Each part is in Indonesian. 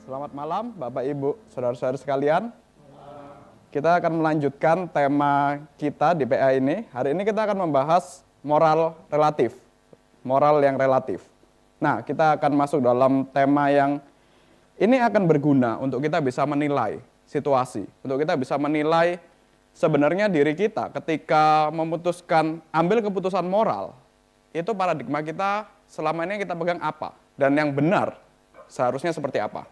Selamat malam Bapak Ibu, saudara-saudara sekalian. Kita akan melanjutkan tema kita di PA ini. Hari ini kita akan membahas moral relatif, moral yang relatif. Nah, kita akan masuk dalam tema yang ini akan berguna untuk kita bisa menilai situasi, untuk kita bisa menilai sebenarnya diri kita ketika memutuskan ambil keputusan moral, itu paradigma kita selama ini kita pegang apa, dan yang benar seharusnya seperti apa.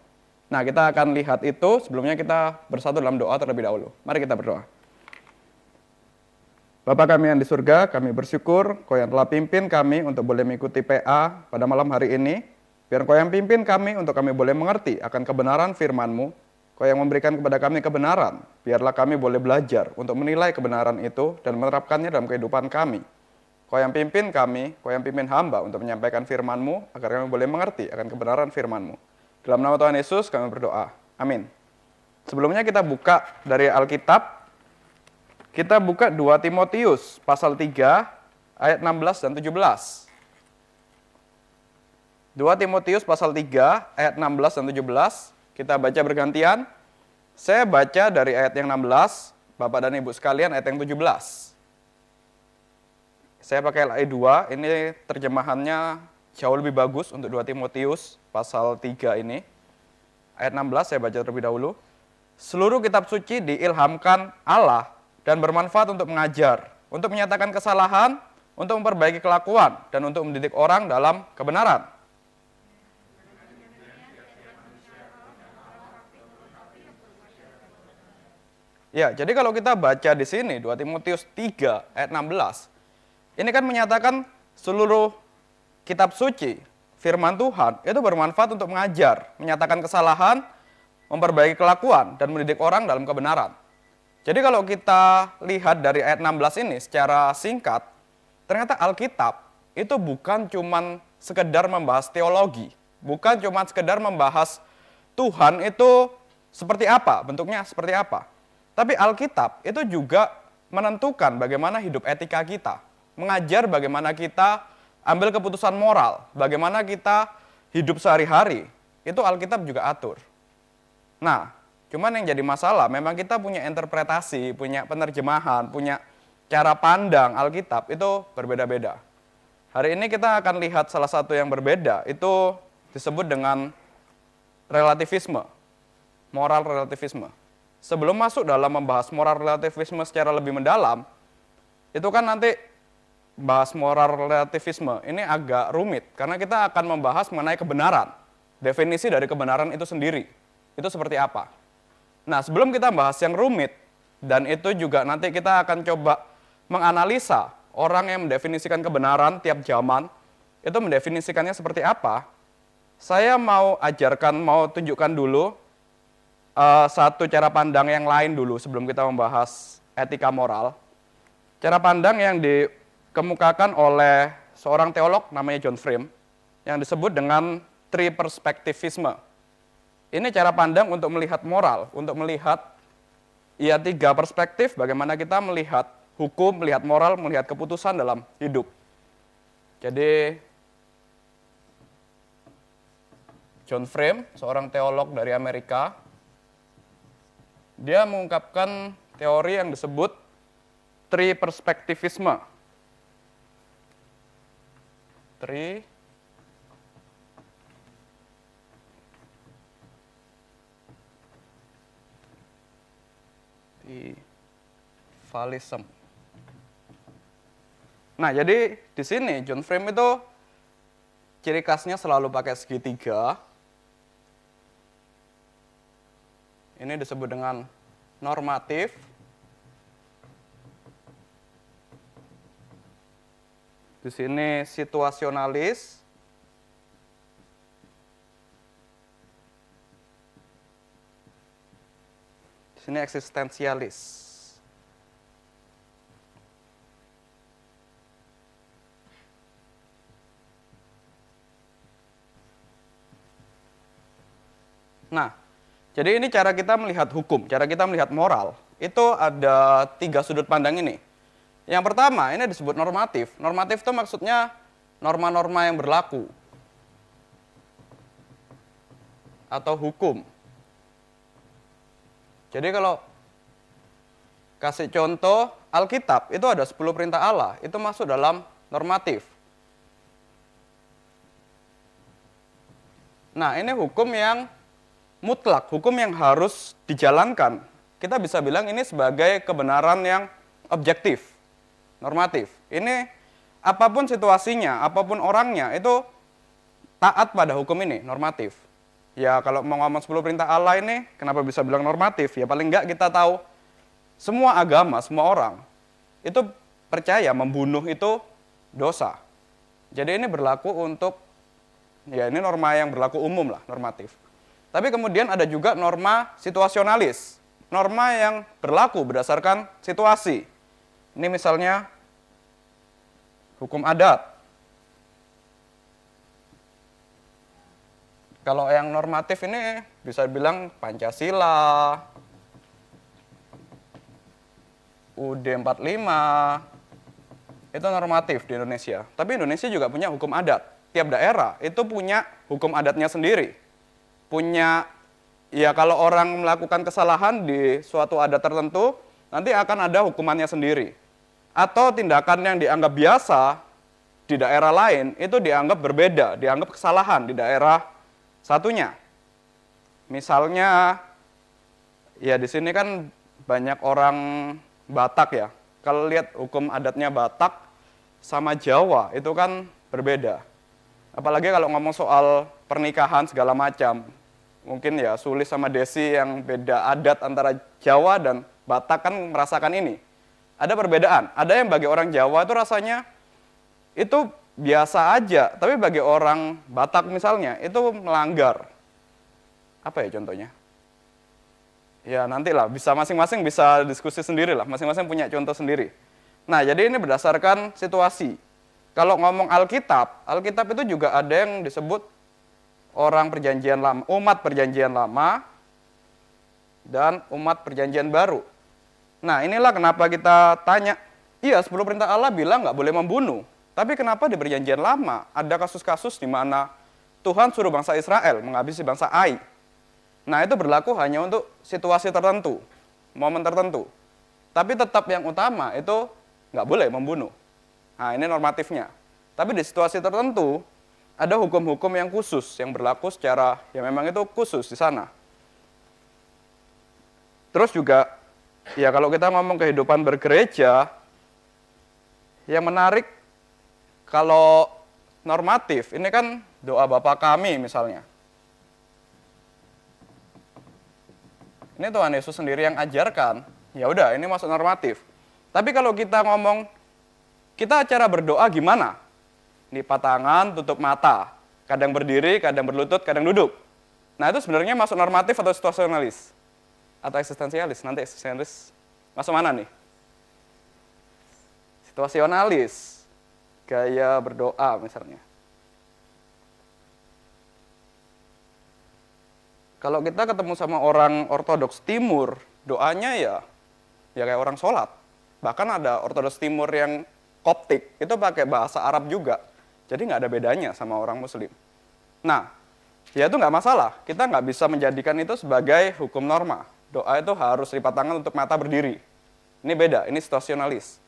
Nah, kita akan lihat itu. Sebelumnya kita bersatu dalam doa terlebih dahulu. Mari kita berdoa. Bapa kami yang di surga, kami bersyukur Kau yang telah pimpin kami untuk boleh mengikuti PA pada malam hari ini. Biar Kau yang pimpin kami untuk kami boleh mengerti akan kebenaran firman-Mu. Kau yang memberikan kepada kami kebenaran. Biarlah kami boleh belajar untuk menilai kebenaran itu dan menerapkannya dalam kehidupan kami. Kau yang pimpin kami, Kau yang pimpin hamba untuk menyampaikan firman-Mu agar kami boleh mengerti akan kebenaran firman-Mu. Dalam nama Tuhan Yesus kami berdoa. Amin. Sebelumnya kita buka dari Alkitab. Kita buka 2 Timotius pasal 3 ayat 16 dan 17. 2 Timotius pasal 3 ayat 16 dan 17. Kita baca bergantian. Saya baca dari ayat yang 16, Bapak dan Ibu sekalian ayat yang 17. Saya pakai ayat 2, ini terjemahannya jauh lebih bagus untuk 2 Timotius pasal 3 ini. Ayat 16 saya baca terlebih dahulu. Seluruh kitab suci diilhamkan Allah dan bermanfaat untuk mengajar, untuk menyatakan kesalahan, untuk memperbaiki kelakuan, dan untuk mendidik orang dalam kebenaran. Ya, jadi kalau kita baca di sini 2 Timotius 3 ayat 16, ini kan menyatakan seluruh kitab suci, firman Tuhan, itu bermanfaat untuk mengajar, menyatakan kesalahan, memperbaiki kelakuan, dan mendidik orang dalam kebenaran. Jadi kalau kita lihat dari ayat 16 ini secara singkat, ternyata Alkitab itu bukan cuma sekedar membahas teologi, bukan cuma sekedar membahas Tuhan itu seperti apa, bentuknya seperti apa. Tapi Alkitab itu juga menentukan bagaimana hidup etika kita, mengajar bagaimana kita ambil keputusan moral, bagaimana kita hidup sehari-hari, itu Alkitab juga atur. Nah, cuman yang jadi masalah, memang kita punya interpretasi, punya penerjemahan, punya cara pandang Alkitab, itu berbeda-beda. Hari ini kita akan lihat salah satu yang berbeda, itu disebut dengan relativisme, moral relativisme. Sebelum masuk dalam membahas moral relativisme secara lebih mendalam, itu kan nanti bahas moral relativisme ini agak rumit, karena kita akan membahas mengenai kebenaran. Definisi dari kebenaran itu sendiri, itu seperti apa. Nah, sebelum kita bahas yang rumit, dan itu juga nanti kita akan coba menganalisa orang yang mendefinisikan kebenaran tiap zaman, itu mendefinisikannya seperti apa. Saya mau tunjukkan dulu satu cara pandang yang lain dulu sebelum kita membahas etika moral. Cara pandang yang dikemukakan oleh seorang teolog namanya John Frame yang disebut dengan triperspektivisme. Ini cara pandang untuk melihat moral, untuk melihat tiga perspektif bagaimana kita melihat hukum, melihat moral, melihat keputusan dalam hidup. Jadi John Frame, seorang teolog dari Amerika, dia mengungkapkan teori yang disebut triperspektivisme. Tribalism. Nah, jadi di sini John Frame itu ciri khasnya selalu pakai segitiga. Ini disebut dengan normatif. Di sini situasionalis. Di sini eksistensialis. Nah, jadi ini cara kita melihat hukum, cara kita melihat moral. Itu ada 3 sudut pandang ini. Yang pertama, ini disebut normatif. Normatif itu maksudnya norma-norma yang berlaku. atau hukum. Jadi kalau kasih contoh Alkitab, itu ada 10 perintah Allah, itu masuk dalam normatif. Nah, ini hukum yang mutlak, hukum yang harus dijalankan. Kita bisa bilang ini sebagai kebenaran yang objektif, normatif. Ini apapun situasinya, apapun orangnya, itu taat pada hukum ini, normatif. Ya, kalau mau ngomong 10 perintah Allah ini, kenapa bisa bilang normatif? Ya, paling enggak kita tahu semua agama, semua orang, itu percaya membunuh itu dosa. Jadi ini berlaku untuk, ya ini norma yang berlaku umum lah, normatif. Tapi kemudian ada juga norma situasionalis, norma yang berlaku berdasarkan situasi. Ini misalnya hukum adat. Kalau yang normatif ini bisa bilang Pancasila, UUD 45, itu normatif di Indonesia. Tapi Indonesia juga punya hukum adat. Tiap daerah itu punya hukum adatnya sendiri. Punya, ya kalau orang melakukan kesalahan di suatu adat tertentu, nanti akan ada hukumannya sendiri. Atau tindakan yang dianggap biasa di daerah lain, itu dianggap berbeda, dianggap kesalahan di daerah satunya. Misalnya, ya di sini kan banyak orang Batak ya. Kalau lihat hukum adatnya Batak sama Jawa itu kan berbeda. Apalagi kalau ngomong soal pernikahan segala macam. Mungkin ya Sulis sama Desi yang beda adat antara Jawa dan Batak kan merasakan ini. Ada perbedaan. Ada yang bagi orang Jawa itu rasanya itu biasa aja, tapi bagi orang Batak misalnya itu melanggar. Apa ya contohnya? Ya nantilah, bisa masing-masing bisa diskusi sendiri lah, masing-masing punya contoh sendiri. Nah, jadi ini berdasarkan situasi. Kalau ngomong Alkitab, Alkitab itu juga ada yang disebut orang perjanjian lama, umat perjanjian lama, dan umat perjanjian baru. Nah, inilah kenapa kita tanya, iya 10 perintah Allah bilang nggak boleh membunuh, tapi kenapa di perjanjian lama ada kasus-kasus di mana Tuhan suruh bangsa Israel menghabisi bangsa Ai. Nah, itu berlaku hanya untuk situasi tertentu, momen tertentu. Tapi tetap yang utama itu nggak boleh membunuh. Nah, ini normatifnya. Tapi di situasi tertentu, ada hukum-hukum yang khusus, yang berlaku secara, ya memang itu khusus di sana. Terus juga, ya kalau kita ngomong kehidupan bergereja, yang menarik, kalau normatif, ini kan doa Bapa kami misalnya. Ini Tuhan Yesus sendiri yang ajarkan, ya udah ini masuk normatif. Tapi kalau kita ngomong, kita cara berdoa gimana? Lipat tangan, tutup mata. Kadang berdiri, kadang berlutut, kadang duduk. Nah itu sebenarnya masuk normatif atau situasionalis? Atau eksistensialis? Nanti eksistensialis masuk mana nih? Situasionalis. Gaya berdoa misalnya. Kalau kita ketemu sama orang Ortodoks Timur, doanya ya kayak orang sholat. Bahkan ada Ortodoks Timur yang Koptik, itu pakai bahasa Arab juga. Jadi nggak ada bedanya sama orang Muslim. Nah, ya itu nggak masalah. Kita nggak bisa menjadikan itu sebagai hukum norma. Doa itu harus lipat tangan untuk mata berdiri. Ini beda, ini situasionalis.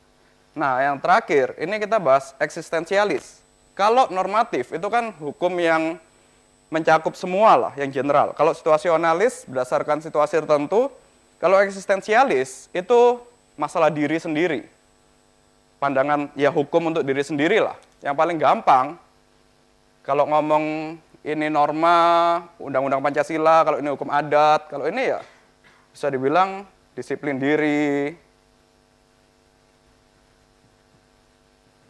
Nah, yang terakhir, ini kita bahas eksistensialis. Kalau normatif, itu kan hukum yang mencakup semua lah, yang general. Kalau situasionalis, berdasarkan situasi tertentu. Kalau eksistensialis, itu masalah diri sendiri. Pandangan, ya hukum untuk diri sendiri lah. Yang paling gampang, kalau ngomong ini norma, Undang-Undang Pancasila, kalau ini hukum adat, kalau ini ya bisa dibilang disiplin diri.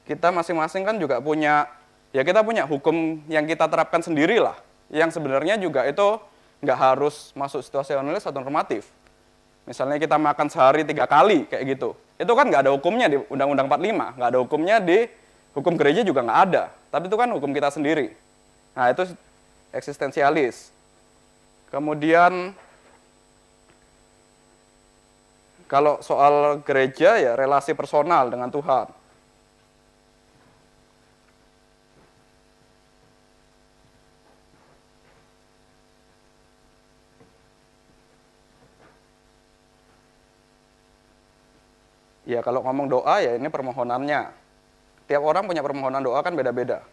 Kita masing-masing kan juga punya, ya kita punya hukum yang kita terapkan sendiri lah. Yang sebenarnya juga itu nggak harus masuk situasionalis atau normatif. Misalnya kita makan sehari 3 kali, kayak gitu. Itu kan nggak ada hukumnya di Undang-Undang 45, nggak ada hukumnya di hukum gereja juga nggak ada. Tapi itu kan hukum kita sendiri. Nah, itu eksistensialis. Kemudian, kalau soal gereja ya relasi personal dengan Tuhan. Ya kalau ngomong doa ya ini permohonannya. Tiap orang punya permohonan doa kan beda-beda.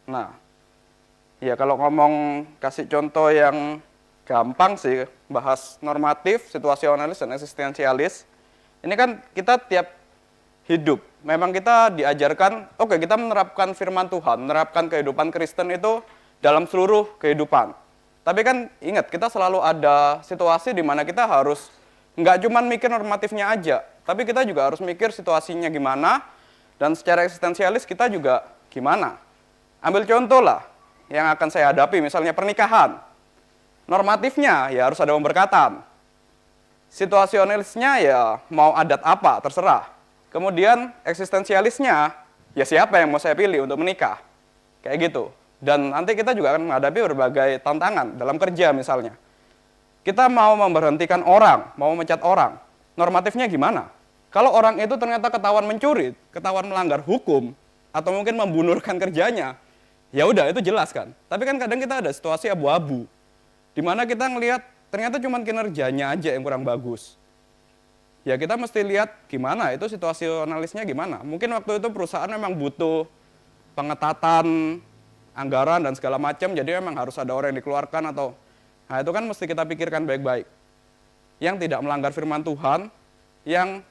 Nah, ya kalau ngomong kasih contoh yang gampang sih, bahas normatif, situasionalis, dan eksistensialis. Ini kan kita tiap hidup, memang kita diajarkan, oke, kita menerapkan firman Tuhan, menerapkan kehidupan Kristen itu dalam seluruh kehidupan. Tapi kan ingat, kita selalu ada situasi di mana kita harus nggak cuma mikir normatifnya aja, tapi kita juga harus mikir situasinya gimana, dan secara eksistensialis kita juga gimana. Ambil contoh lah, yang akan saya hadapi, misalnya pernikahan. Normatifnya ya harus ada pemberkatan. Situasionalisnya ya mau adat apa, terserah. Kemudian eksistensialisnya, ya siapa yang mau saya pilih untuk menikah. Kayak gitu. Dan nanti kita juga akan menghadapi berbagai tantangan dalam kerja misalnya. Kita mau memberhentikan orang, mau memecat orang. Normatifnya gimana? Kalau orang itu ternyata ketahuan mencuri, ketahuan melanggar hukum, atau mungkin membunuhkan kerjanya, ya udah itu jelas kan. Tapi kan kadang kita ada situasi abu-abu, di mana kita ngelihat ternyata cuma kinerjanya aja yang kurang bagus. Ya kita mesti lihat gimana, itu situasionalisnya gimana. Mungkin waktu itu perusahaan memang butuh pengetatan anggaran dan segala macam, jadi memang harus ada orang yang dikeluarkan atau, nah itu kan mesti kita pikirkan baik-baik. Yang tidak melanggar firman Tuhan, yang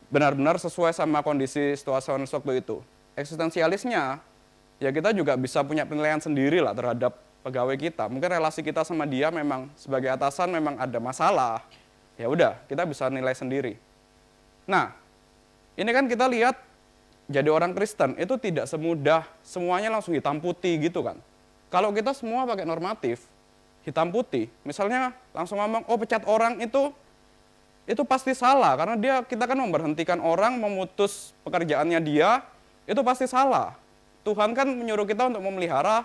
benar-benar sesuai sama kondisi situasionalis waktu itu. Eksistensialisnya, ya kita juga bisa punya penilaian sendiri lah terhadap pegawai kita. Mungkin relasi kita sama dia memang sebagai atasan memang ada masalah. Ya udah, kita bisa nilai sendiri. Nah, ini kan kita lihat jadi orang Kristen itu tidak semudah semuanya langsung hitam putih gitu kan. Kalau kita semua pakai normatif hitam putih, misalnya langsung ngomong, oh pecat orang itu pasti salah karena kita kan memberhentikan orang, memutus pekerjaannya dia, itu pasti salah. Tuhan kan menyuruh kita untuk memelihara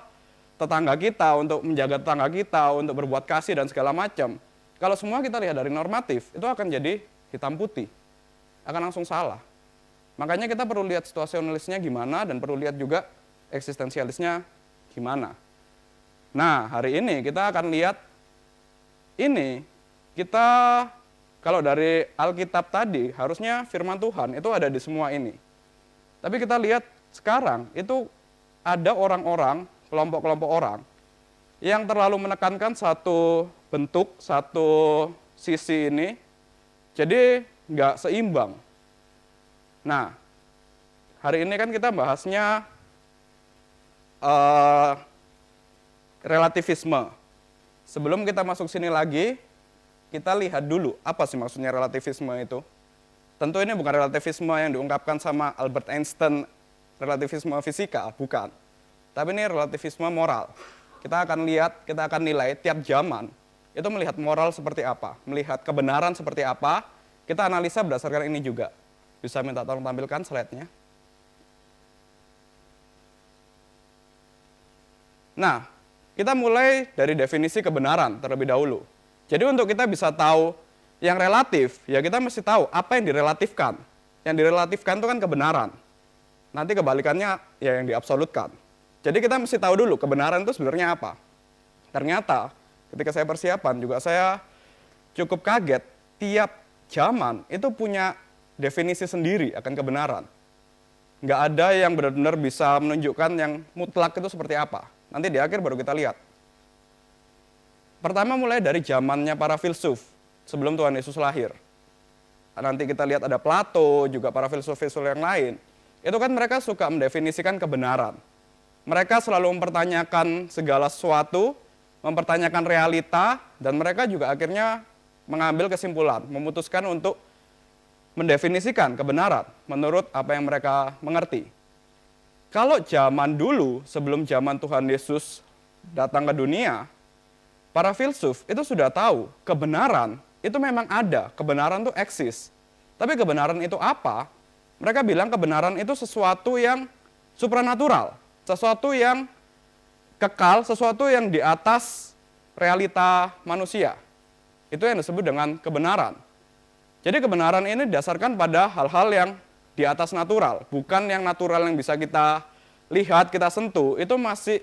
tetangga kita, untuk menjaga tetangga kita, untuk berbuat kasih dan segala macam. Kalau semua kita lihat dari normatif, itu akan jadi hitam putih. Akan langsung salah. Makanya kita perlu lihat situasionalisnya gimana dan perlu lihat juga eksistensialisnya gimana. Nah, hari ini kita akan lihat ini, kita kalau dari Alkitab tadi harusnya firman Tuhan itu ada di semua ini. Tapi kita lihat sekarang itu ada orang-orang, kelompok-kelompok orang yang terlalu menekankan satu bentuk, satu sisi ini, jadi nggak seimbang. Nah, hari ini kan kita bahasnya relativisme. Sebelum kita masuk sini lagi, kita lihat dulu apa sih maksudnya relativisme itu. Tentu ini bukan relativisme yang diungkapkan sama Albert Einstein, relativisme fisika, bukan. Tapi ini relativisme moral. Kita akan lihat, kita akan nilai tiap zaman itu melihat moral seperti apa, melihat kebenaran seperti apa. Kita analisa berdasarkan ini juga. Bisa minta tolong tampilkan slide-nya. Nah, kita mulai dari definisi kebenaran terlebih dahulu. Jadi untuk kita bisa tahu yang relatif, ya kita mesti tahu apa yang direlatifkan. Yang direlatifkan itu kan kebenaran. Nanti kebalikannya ya yang diabsolutkan. Jadi kita mesti tahu dulu kebenaran itu sebenarnya apa. Ternyata ketika saya persiapan juga saya cukup kaget. Tiap zaman itu punya definisi sendiri akan kebenaran. Nggak ada yang benar-benar bisa menunjukkan yang mutlak itu seperti apa. Nanti di akhir baru kita lihat. Pertama mulai dari zamannya para filsuf sebelum Tuhan Yesus lahir. Nanti kita lihat ada Plato, juga para filsuf-filsuf yang lain. Itu kan mereka suka mendefinisikan kebenaran. Mereka selalu mempertanyakan segala sesuatu, mempertanyakan realita, dan mereka juga akhirnya mengambil kesimpulan, memutuskan untuk mendefinisikan kebenaran menurut apa yang mereka mengerti. Kalau zaman dulu, sebelum zaman Tuhan Yesus datang ke dunia, para filsuf itu sudah tahu kebenaran itu memang ada, kebenaran itu eksis. Tapi kebenaran itu apa? Mereka bilang kebenaran itu sesuatu yang supranatural, sesuatu yang kekal, sesuatu yang di atas realita manusia. Itu yang disebut dengan kebenaran. Jadi kebenaran ini didasarkan pada hal-hal yang di atas natural, bukan yang natural yang bisa kita lihat, kita sentuh, itu masih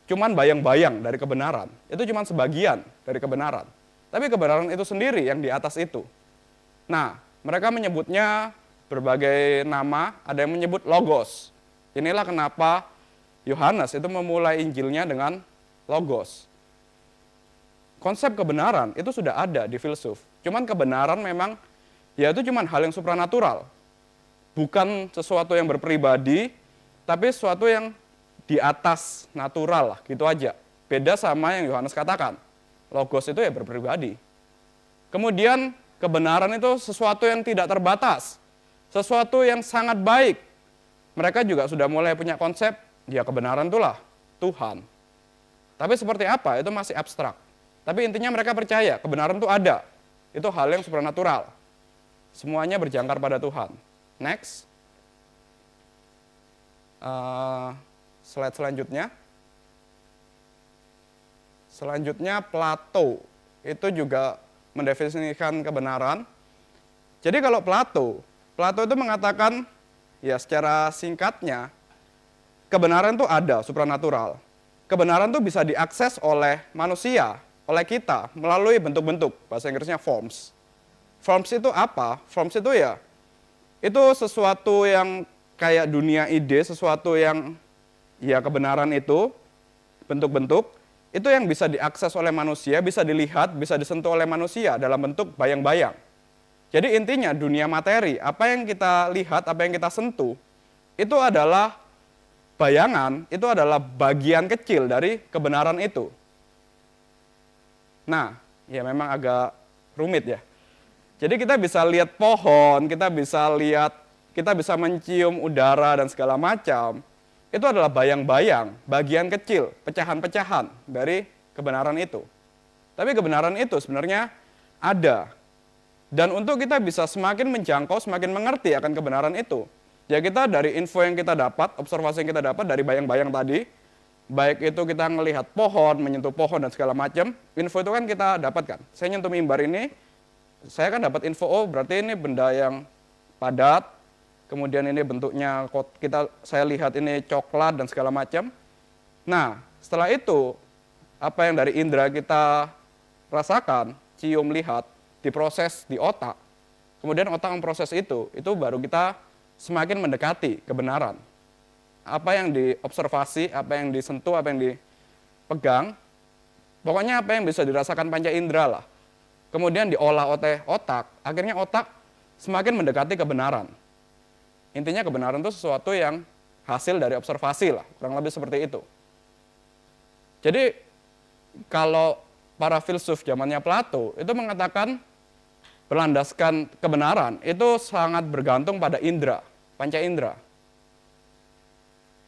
cuman bayang-bayang dari kebenaran. Itu cuman sebagian dari kebenaran. tapi kebenaran itu sendiri yang di atas itu. Nah, mereka menyebutnya berbagai nama, ada yang menyebut logos. Inilah kenapa Yohanes itu memulai Injilnya dengan logos. Konsep kebenaran itu sudah ada di filsuf. Cuman kebenaran memang ya itu cuman hal yang supranatural. Bukan sesuatu yang berpribadi, tapi sesuatu yang di atas natural lah, gitu aja. Beda sama yang Yohanes katakan. Logos itu ya berpribadi. Kemudian kebenaran itu sesuatu yang tidak terbatas. Sesuatu yang sangat baik. Mereka juga sudah mulai punya konsep, ya kebenaran itulah Tuhan. Tapi seperti apa? Itu masih abstrak. Tapi intinya mereka percaya, kebenaran itu ada. Itu hal yang supranatural. Semuanya berjangkar pada Tuhan. Next. Slide selanjutnya. Selanjutnya Plato. Itu juga mendefinisikan kebenaran. Jadi kalau Plato itu mengatakan, ya secara singkatnya, kebenaran itu ada, supranatural. Kebenaran itu bisa diakses oleh manusia, oleh kita, melalui bentuk-bentuk, bahasa Inggrisnya forms. Forms itu apa? Forms itu ya, itu sesuatu yang kayak dunia ide, sesuatu yang, ya kebenaran itu, bentuk-bentuk, itu yang bisa diakses oleh manusia, bisa dilihat, bisa disentuh oleh manusia dalam bentuk bayang-bayang. Jadi intinya dunia materi, apa yang kita lihat, apa yang kita sentuh, itu adalah bayangan, itu adalah bagian kecil dari kebenaran itu. Nah, ya memang agak rumit ya. Jadi kita bisa lihat pohon, kita bisa mencium udara dan segala macam. Itu adalah bayang-bayang, bagian kecil, pecahan-pecahan dari kebenaran itu. Tapi kebenaran itu sebenarnya ada. Dan untuk kita bisa semakin menjangkau, semakin mengerti akan kebenaran itu, ya kita dari info yang kita dapat, observasi yang kita dapat dari bayang-bayang tadi, baik itu kita melihat pohon, menyentuh pohon dan segala macam, info itu kan kita dapatkan. Saya nyentuh mimbar ini, saya kan dapat info, oh berarti ini benda yang padat, kemudian ini bentuknya, saya lihat ini coklat dan segala macam. Nah, setelah itu, apa yang dari indera kita rasakan, cium, lihat, diproses di otak, kemudian otak memproses itu baru kita semakin mendekati kebenaran. Apa yang diobservasi, apa yang disentuh, apa yang dipegang, pokoknya apa yang bisa dirasakan panca indera lah. Kemudian diolah oleh otak, akhirnya otak semakin mendekati kebenaran. Intinya kebenaran itu sesuatu yang hasil dari observasi lah, kurang lebih seperti itu. Jadi kalau para filsuf zamannya Plato itu mengatakan berlandaskan kebenaran itu sangat bergantung pada indera, panca indera.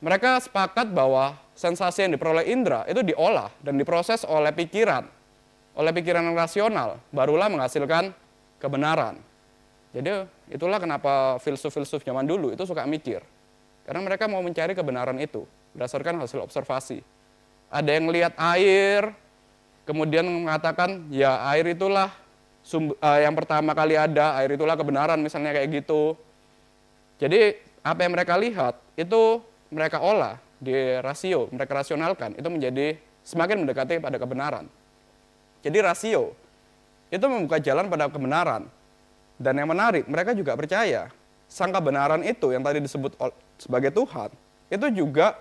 Mereka sepakat bahwa sensasi yang diperoleh indera itu diolah dan diproses oleh pikiran yang rasional, barulah menghasilkan kebenaran. Jadi itulah kenapa filsuf-filsuf zaman dulu itu suka mikir. Karena mereka mau mencari kebenaran itu berdasarkan hasil observasi. Ada yang lihat air, kemudian mengatakan ya air itulah yang pertama kali ada, air itulah kebenaran, misalnya kayak gitu. Jadi apa yang mereka lihat itu mereka olah di rasio, mereka rasionalkan, itu menjadi semakin mendekati pada kebenaran. Jadi rasio itu membuka jalan pada kebenaran. Dan yang menarik, mereka juga percaya sang kebenaran itu yang tadi disebut sebagai Tuhan, itu juga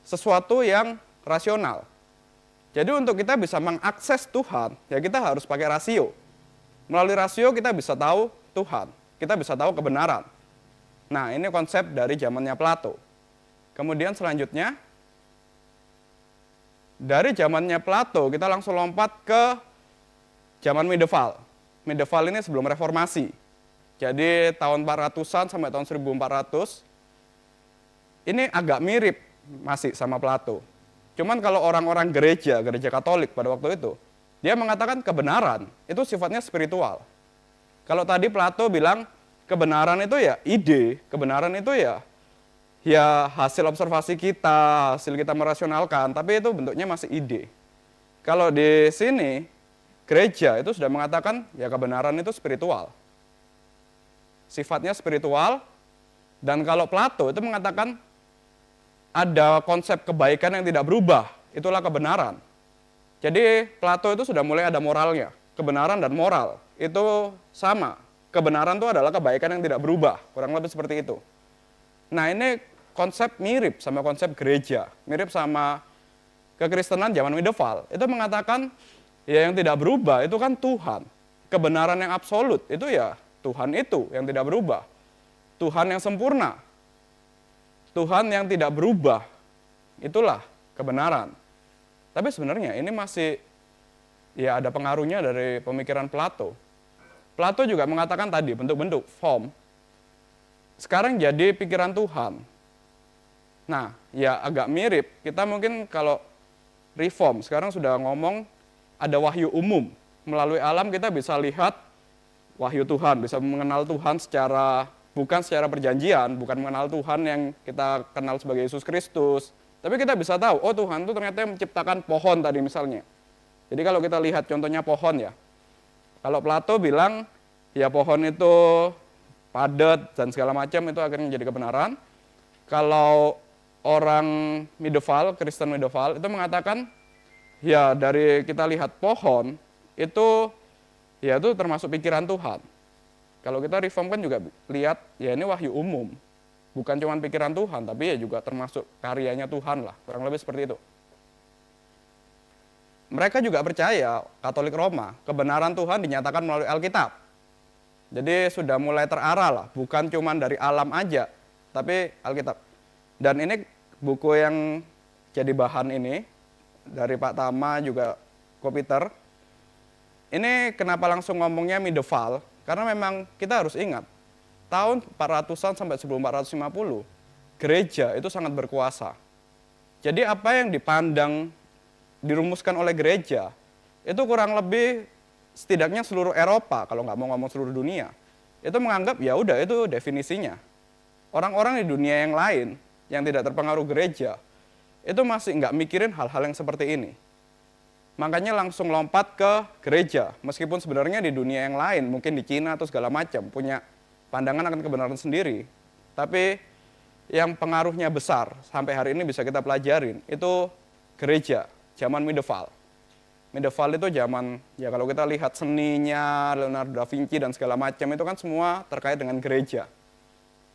sesuatu yang rasional. Jadi untuk kita bisa mengakses Tuhan, ya kita harus pakai rasio. Melalui rasio kita bisa tahu Tuhan, kita bisa tahu kebenaran. Nah, ini konsep dari zamannya Plato. Kemudian selanjutnya, dari zamannya Plato kita langsung lompat ke zaman medieval. Medieval ini sebelum reformasi. Jadi tahun 400-an sampai tahun 1400, ini agak mirip masih sama Plato. Cuman kalau orang-orang gereja Katolik pada waktu itu, dia mengatakan kebenaran itu sifatnya spiritual. Kalau tadi Plato bilang kebenaran itu ya ide, kebenaran itu ya hasil observasi kita, hasil kita merasionalkan, tapi itu bentuknya masih ide. Kalau di sini gereja itu sudah mengatakan ya kebenaran itu spiritual. Sifatnya spiritual, dan kalau Plato itu mengatakan ada konsep kebaikan yang tidak berubah, itulah kebenaran. Jadi Plato itu sudah mulai ada moralnya. kebenaran dan moral itu sama. Kebenaran itu adalah kebaikan yang tidak berubah, kurang lebih seperti itu. Nah, ini konsep mirip sama konsep gereja, mirip sama kekristenan zaman medieval. Itu mengatakan ya yang tidak berubah itu kan Tuhan. Kebenaran yang absolut itu ya Tuhan itu yang tidak berubah. Tuhan yang sempurna. Tuhan yang tidak berubah. Itulah kebenaran. Tapi sebenarnya ini masih ya ada pengaruhnya dari pemikiran Plato. Plato juga mengatakan tadi bentuk-bentuk, form, sekarang jadi pikiran Tuhan. Nah, ya agak mirip. Kita mungkin kalau reform, sekarang sudah ngomong ada wahyu umum. Melalui alam kita bisa lihat wahyu Tuhan, bisa mengenal Tuhan bukan secara perjanjian, bukan mengenal Tuhan yang kita kenal sebagai Yesus Kristus. Tapi kita bisa tahu, oh Tuhan itu ternyata yang menciptakan pohon tadi misalnya. Jadi kalau kita lihat contohnya pohon ya, kalau Plato bilang ya pohon itu padat dan segala macam itu akhirnya menjadi kebenaran. Kalau orang medieval, Kristen medieval itu mengatakan ya dari kita lihat pohon itu ya itu termasuk pikiran Tuhan. Kalau kita reform kan juga lihat ya ini wahyu umum. Bukan cuma pikiran Tuhan, tapi ya juga termasuk karyanya Tuhan lah, kurang lebih seperti itu. Mereka juga percaya, Katolik Roma, kebenaran Tuhan dinyatakan melalui Alkitab. Jadi sudah mulai terarah lah, bukan cuma dari alam aja, tapi Alkitab. Dan ini buku yang jadi bahan ini, dari Pak Tama juga Ko Peter. Ini kenapa langsung ngomongnya medieval, karena memang kita harus ingat, tahun 400-an sampai 1450, gereja itu sangat berkuasa. Jadi apa yang dirumuskan oleh gereja, itu kurang lebih setidaknya seluruh Eropa, kalau nggak mau ngomong seluruh dunia, itu menganggap ya udah itu definisinya. Orang-orang di dunia yang lain, yang tidak terpengaruh gereja, itu masih nggak mikirin hal-hal yang seperti ini. Makanya langsung lompat ke gereja, meskipun sebenarnya di dunia yang lain, mungkin di Cina atau segala macam, punya pandangan akan kebenaran sendiri, tapi yang pengaruhnya besar sampai hari ini bisa kita pelajarin itu gereja zaman medieval. Medieval itu zaman ya kalau kita lihat seninya Leonardo da Vinci dan segala macam itu kan semua terkait dengan gereja.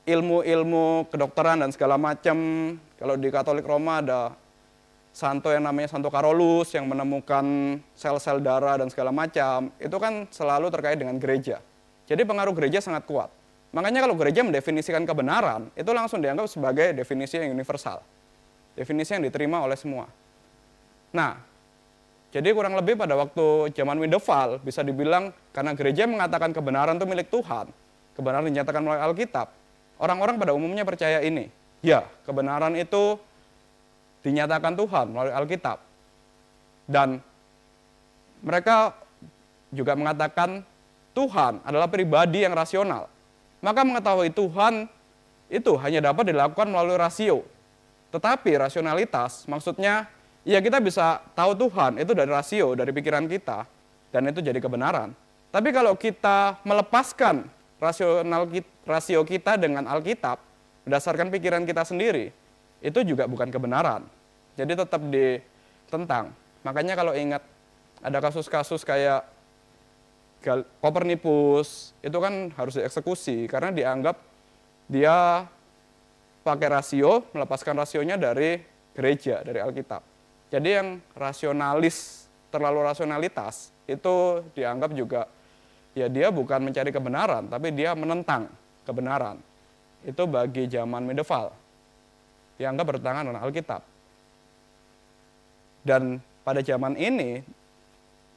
Ilmu-ilmu kedokteran dan segala macam, kalau di Katolik Roma ada santo yang namanya Santo Carolus yang menemukan sel-sel darah dan segala macam, itu kan selalu terkait dengan gereja. Jadi pengaruh gereja sangat kuat. Makanya kalau gereja mendefinisikan kebenaran, itu langsung dianggap sebagai definisi yang universal. Definisi yang diterima oleh semua. Nah, jadi kurang lebih pada waktu zaman medieval, bisa dibilang karena gereja mengatakan kebenaran itu milik Tuhan, kebenaran dinyatakan melalui Alkitab, orang-orang pada umumnya percaya ini. Ya, kebenaran itu dinyatakan Tuhan melalui Alkitab. Dan mereka juga mengatakan Tuhan adalah pribadi yang rasional. Maka mengetahui Tuhan itu hanya dapat dilakukan melalui rasio. Tetapi rasionalitas maksudnya ya kita bisa tahu Tuhan itu dari rasio, dari pikiran kita, dan itu jadi kebenaran. Tapi kalau kita melepaskan rasio kita dengan Alkitab, berdasarkan pikiran kita sendiri, itu juga bukan kebenaran. Jadi tetap ditentang. Makanya kalau ingat ada kasus-kasus kayak Kopernikus itu kan harus dieksekusi karena dianggap dia pakai rasio, melepaskan rasionya dari gereja, dari Alkitab. Jadi yang rasionalis, terlalu rasionalitas, itu dianggap juga, ya dia bukan mencari kebenaran, tapi dia menentang kebenaran. Itu bagi zaman medieval, dianggap bertentangan dengan Alkitab. Dan pada zaman ini,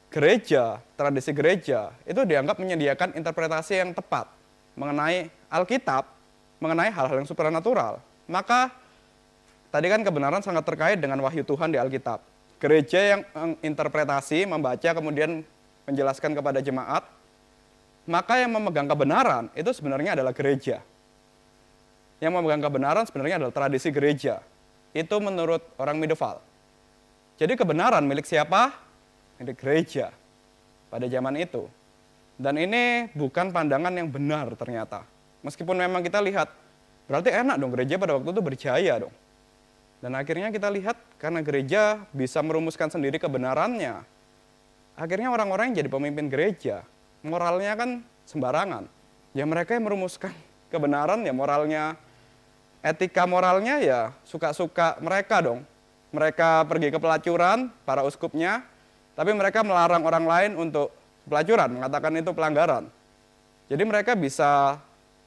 gereja, tradisi gereja, itu dianggap menyediakan interpretasi yang tepat mengenai Alkitab, mengenai hal-hal yang supranatural. Maka, tadi kan kebenaran sangat terkait dengan wahyu Tuhan di Alkitab. Gereja yang menginterpretasi, membaca, kemudian menjelaskan kepada jemaat, maka yang memegang kebenaran itu sebenarnya adalah gereja. Yang memegang kebenaran sebenarnya adalah tradisi gereja. Itu menurut orang medieval. Jadi kebenaran milik siapa? Milik gereja pada zaman itu. Dan ini bukan pandangan yang benar ternyata. Meskipun memang kita lihat, berarti enak dong gereja pada waktu itu berjaya dong. Dan akhirnya kita lihat karena gereja bisa merumuskan sendiri kebenarannya, akhirnya orang-orang yang jadi pemimpin gereja, moralnya kan sembarangan. Ya mereka yang merumuskan kebenaran, ya moralnya, etika moralnya ya suka-suka mereka dong. Mereka pergi ke pelacuran, para uskupnya, tapi mereka melarang orang lain untuk pelacuran, mengatakan itu pelanggaran. Jadi mereka bisa,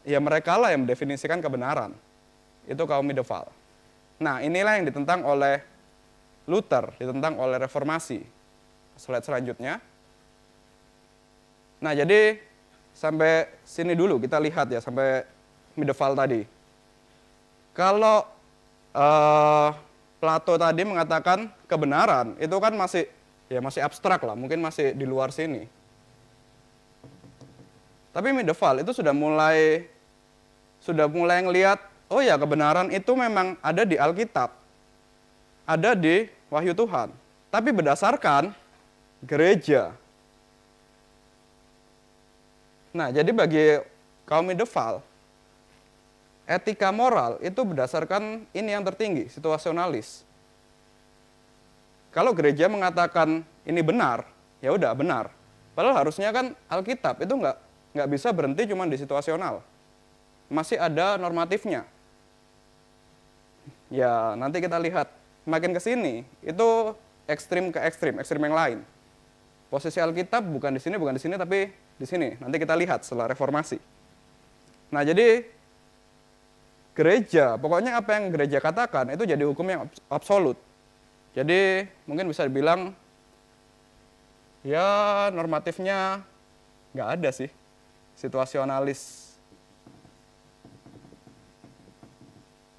ya mereka lah yang mendefinisikan kebenaran. Itu kaum Middeval. Nah inilah yang ditentang oleh Luther, ditentang oleh reformasi. Slide selanjutnya. Nah jadi sampai sini dulu kita lihat ya, sampai Middeval tadi. Kalau Plato tadi mengatakan kebenaran, itu kan masih abstrak lah, mungkin masih di luar sini. Tapi Middeval itu sudah mulai ngelihat, oh ya kebenaran itu memang ada di Alkitab, ada di Wahyu Tuhan, tapi berdasarkan gereja. Nah jadi bagi kaum Middeval, etika moral itu berdasarkan ini yang tertinggi, situasionalis. Kalau gereja mengatakan ini benar, ya udah benar. Padahal harusnya kan Alkitab itu nggak bisa berhenti cuma di situasional. Masih ada normatifnya. Ya nanti kita lihat makin ke sini itu ekstrim ke ekstrim yang lain. Posisi Alkitab bukan di sini tapi di sini. Nanti kita lihat setelah reformasi. Nah jadi gereja, pokoknya apa yang gereja katakan itu jadi hukum yang absolut. Jadi mungkin bisa dibilang ya normatifnya nggak ada sih, situasionalis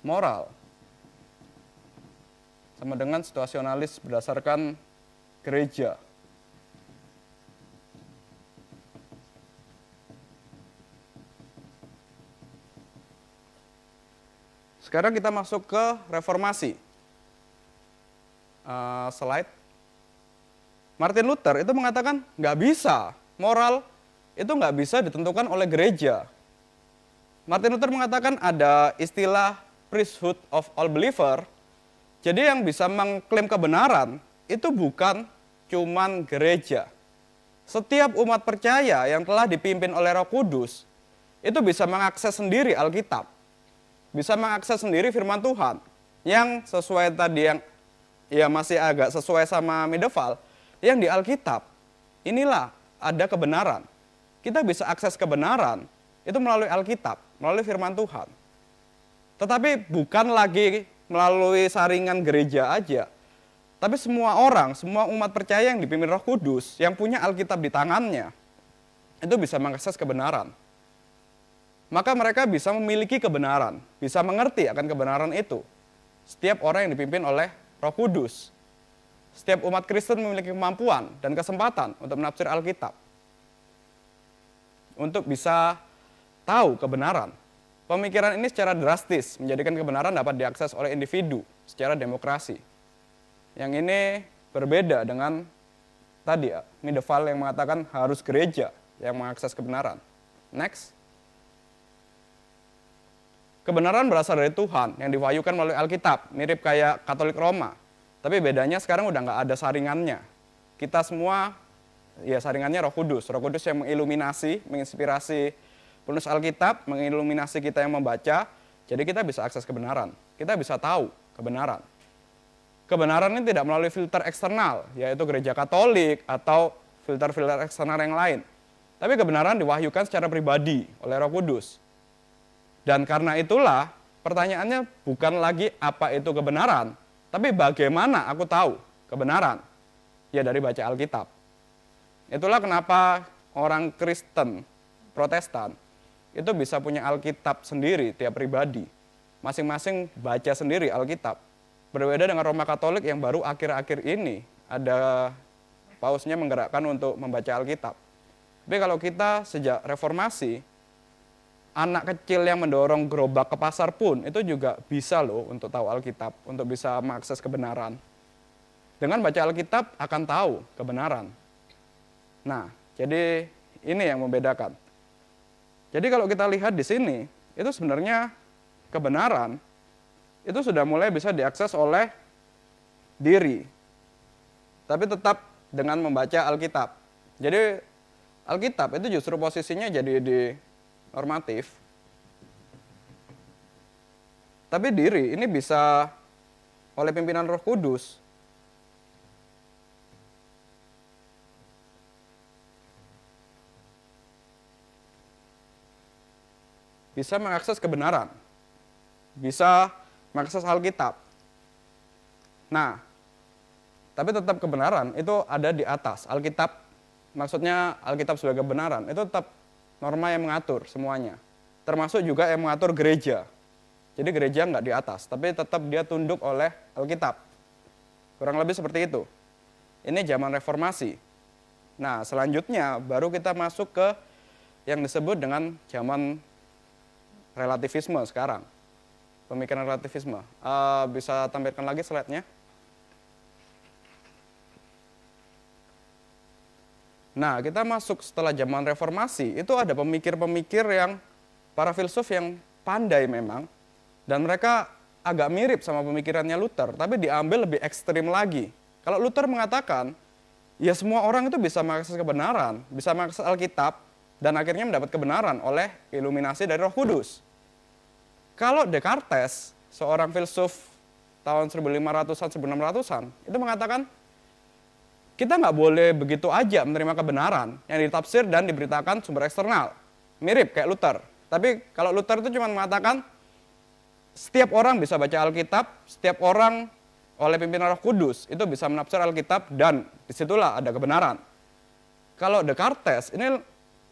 moral sama dengan situasionalis berdasarkan gereja. Sekarang kita masuk ke reformasi. Slide. Martin Luther itu mengatakan nggak bisa, moral itu nggak bisa ditentukan oleh gereja. Martin Luther mengatakan ada istilah priesthood of all believer. Jadi yang bisa mengklaim kebenaran itu bukan cuman gereja. Setiap umat percaya yang telah dipimpin oleh Roh Kudus itu bisa mengakses sendiri Alkitab. Bisa mengakses sendiri firman Tuhan yang sesuai tadi yang ya masih agak sesuai sama Middeval, yang di Alkitab. Inilah ada kebenaran. Kita bisa akses kebenaran itu melalui Alkitab, melalui firman Tuhan. Tetapi bukan lagi melalui saringan gereja aja. Tapi semua orang, semua umat percaya yang dipimpin Roh Kudus, yang punya Alkitab di tangannya, itu bisa mengakses kebenaran. Maka mereka bisa memiliki kebenaran, bisa mengerti akan kebenaran itu. Setiap orang yang dipimpin oleh Roh Kudus. Setiap umat Kristen memiliki kemampuan dan kesempatan untuk menafsir Alkitab. Untuk bisa tahu kebenaran. Pemikiran ini secara drastis menjadikan kebenaran dapat diakses oleh individu secara demokrasi. Yang ini berbeda dengan tadi Middeval yang mengatakan harus gereja yang mengakses kebenaran. Next. Kebenaran berasal dari Tuhan yang diwahyukan melalui Alkitab, mirip kayak Katolik Roma. Tapi bedanya sekarang udah nggak ada saringannya. Kita semua, ya saringannya Roh Kudus. Roh Kudus yang mengiluminasi, menginspirasi penulis Alkitab, mengiluminasi kita yang membaca. Jadi kita bisa akses kebenaran. Kita bisa tahu kebenaran. Kebenaran ini tidak melalui filter eksternal, yaitu gereja Katolik atau filter-filter eksternal yang lain. Tapi kebenaran diwahyukan secara pribadi oleh Roh Kudus. Dan karena itulah pertanyaannya bukan lagi apa itu kebenaran, tapi bagaimana aku tahu kebenaran? Ya dari baca Alkitab. Itulah kenapa orang Kristen, Protestan, itu bisa punya Alkitab sendiri tiap pribadi. Masing-masing baca sendiri Alkitab. Berbeda dengan Roma Katolik yang baru akhir-akhir ini ada pausnya menggerakkan untuk membaca Alkitab. Tapi kalau kita sejak reformasi, anak kecil yang mendorong gerobak ke pasar pun itu juga bisa loh untuk tahu Alkitab, untuk bisa mengakses kebenaran. Dengan baca Alkitab akan tahu kebenaran. Nah, jadi ini yang membedakan. Jadi kalau kita lihat di sini, itu sebenarnya kebenaran itu sudah mulai bisa diakses oleh diri. Tapi tetap dengan membaca Alkitab. Jadi Alkitab itu justru posisinya jadi di normatif. Tapi diri ini bisa oleh pimpinan Roh Kudus bisa mengakses kebenaran, bisa mengakses Alkitab. Nah, tapi tetap kebenaran itu ada di atas. Alkitab, maksudnya Alkitab sebagai kebenaran, itu tetap norma yang mengatur semuanya. Termasuk juga yang mengatur gereja. Jadi gereja nggak di atas, tapi tetap dia tunduk oleh Alkitab. Kurang lebih seperti itu. Ini zaman reformasi. Nah, selanjutnya baru kita masuk ke yang disebut dengan zaman relativisme sekarang. Pemikiran relativisme. Bisa tampilkan lagi slide-nya. Nah, kita masuk setelah zaman reformasi, itu ada pemikir-pemikir yang, para filsuf yang pandai memang, dan mereka agak mirip sama pemikirannya Luther, tapi diambil lebih ekstrim lagi. Kalau Luther mengatakan, ya semua orang itu bisa mengakses kebenaran, bisa mengakses Alkitab, dan akhirnya mendapat kebenaran oleh iluminasi dari Roh Kudus. Kalau Descartes, seorang filsuf tahun 1500-an, 1600-an, itu mengatakan, kita nggak boleh begitu aja menerima kebenaran yang ditafsir dan diberitakan sumber eksternal. Mirip kayak Luther. Tapi kalau Luther itu cuma mengatakan, setiap orang bisa baca Alkitab, setiap orang oleh pimpinan Roh Kudus itu bisa menafsir Alkitab dan disitulah ada kebenaran. Kalau Descartes ini